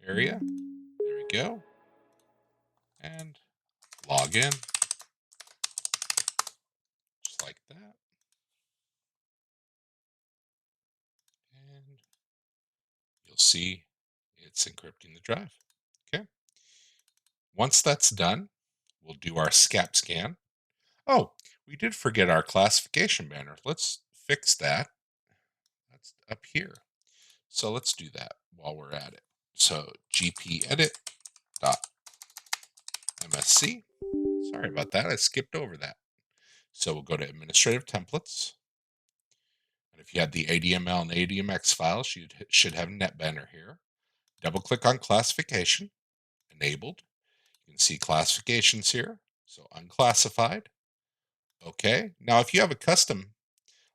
Speaker 1: area. There we go. And log in. Just like that. And you'll see it's encrypting the drive. Okay. Once that's done, we'll do our SCAP scan. Oh, we did forget our classification banner. Let's fix that. That's up here. So let's do that while we're at it. So gpedit.msc. Sorry about that. I skipped over that. So we'll go to administrative templates. And if you have the ADML and ADMX files, you should have net banner here. Double click on classification, enabled. You can see classifications here. So unclassified. Okay. Now, if you have a custom,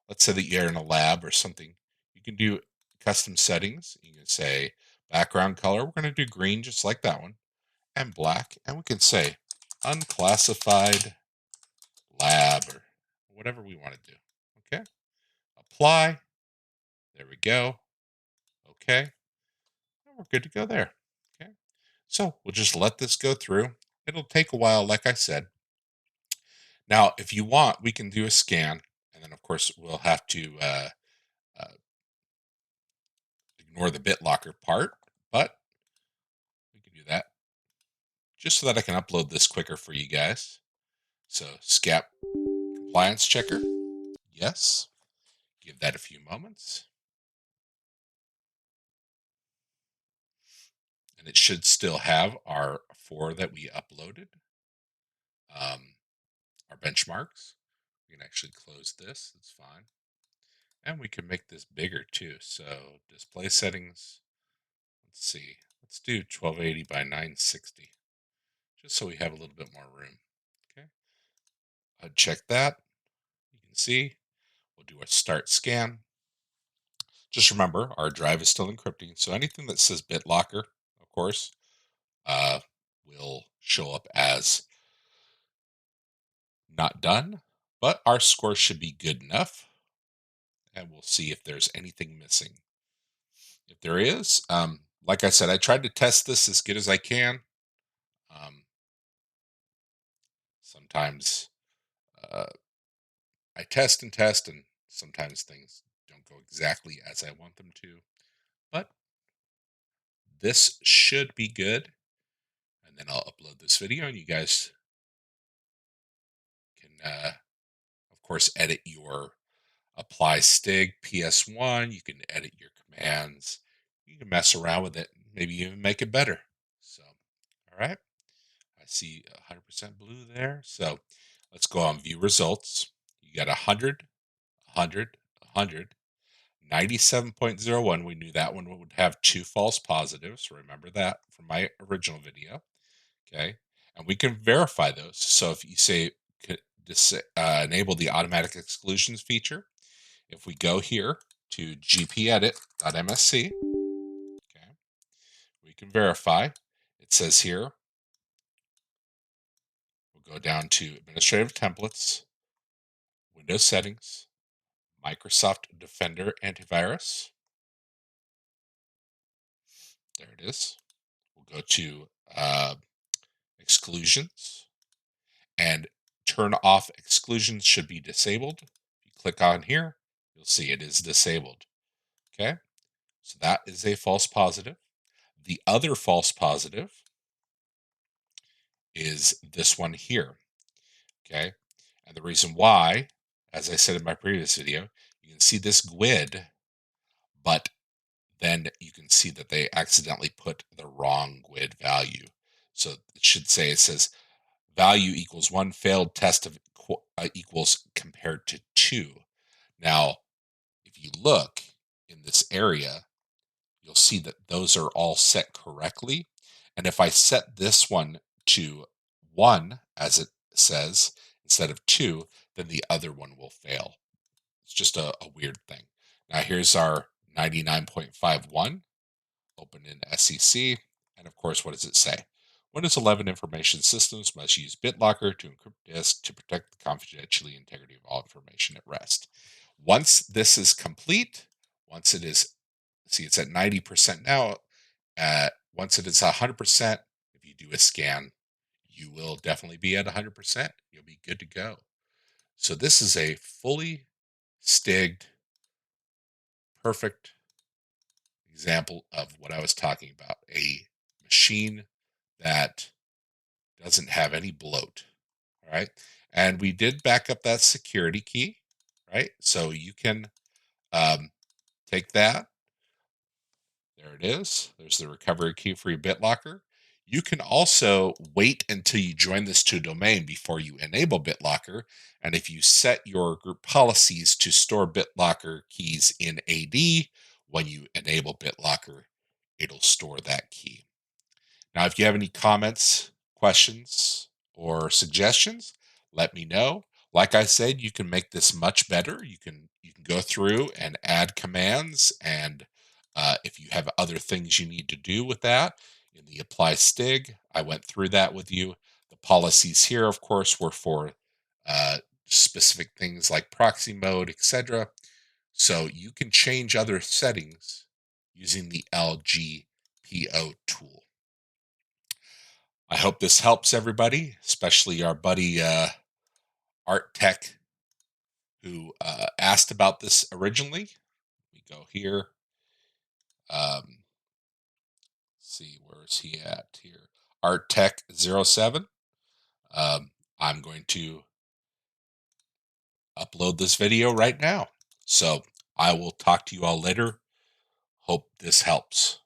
Speaker 1: let's say that you're in a lab or something, you can do custom settings. You can say background color. We're going to do green just like that one, and black. And we can say unclassified lab or whatever we want to do. Okay. Apply. There we go. Okay. And we're good to go there. Okay. So we'll just let this go through. It'll take a while, like I said. Now, if you want, we can do a scan. And then, of course, we'll have to uh, ignore the BitLocker part, but we can do that just so that I can upload this quicker for you guys. So SCAP compliance checker. Yes. Give that a few moments. And it should still have our 4 that we uploaded, our benchmarks. We can actually close this. It's fine. And we can make this bigger too. So display settings. Let's see. Let's do 1280 by 960, just so we have a little bit more room. Okay. Check that. You can see. We'll do a start scan. Just remember, our drive is still encrypting. So anything that says BitLocker, of course, will show up as Not done, but our score should be good enough. And we'll see if there's anything missing. If there is, like I said, I tried to test this as good as I can. Um, Sometimes uh, I test and test, and sometimes things don't go exactly as I want them to. But this should be good. And then I'll upload this video, and you guys can, of course, edit your apply STIG PS1. You can edit your commands. You can mess around with it, maybe even make it better. So, all right. I see 100% blue there. So let's go on view results. You got 100, 100, 100, 97.01. We knew that one would have two false positives. Remember that from my original video. Okay. And we can verify those. So if you say enable the automatic exclusions feature, if we go here to gpedit.msc, okay, we can verify. It says here, we'll go down to administrative templates, Windows settings, Microsoft Defender antivirus. There it is. We'll go to exclusions, and turn off exclusions should be disabled. If you click on here, you'll see it is disabled. Okay, so that is a false positive. The other false positive is this one here. Okay, and the reason why, as I said in my previous video, you can see this GUID, but then you can see that they accidentally put the wrong GUID value. So it should say, it says value equals 1, failed test of equals compared to 2. Now, if you look in this area, you'll see that those are all set correctly. And if I set this one to 1, as it says, instead of 2, then the other one will fail. It's just a weird thing. Now here's our 99.51, open in SEC. And of course, what does it say? Windows 11 information systems must use BitLocker to encrypt disk to protect the confidentiality and integrity of all information at rest. Once this is complete, once it is, see, it's at 90% now. Once it is 100%, if you do a scan, you will definitely be at 100%. You'll be good to go. So this is a fully stigged, perfect example of what I was talking about. A machine that doesn't have any bloat. All right. And we did back up that security key, right? So you can take that. There it is. There's the recovery key for your BitLocker. You can also wait until you join this to domain before you enable BitLocker. And if you set your group policies to store BitLocker keys in AD, when you enable BitLocker, it'll store that key. Now, if you have any comments, questions, or suggestions, let me know. Like I said, you can make this much better. You can go through and add commands, and if you have other things you need to do with that in the apply STIG, I went through that with you. The policies here, of course, were for specific things like proxy mode, etc. So you can change other settings using the LGPO tool. I hope this helps everybody, especially our buddy Art Tech, who asked about this originally. We go here. See, where is he at here? Art Tech 07. I'm going to upload this video right now. So I will talk to you all later. Hope this helps.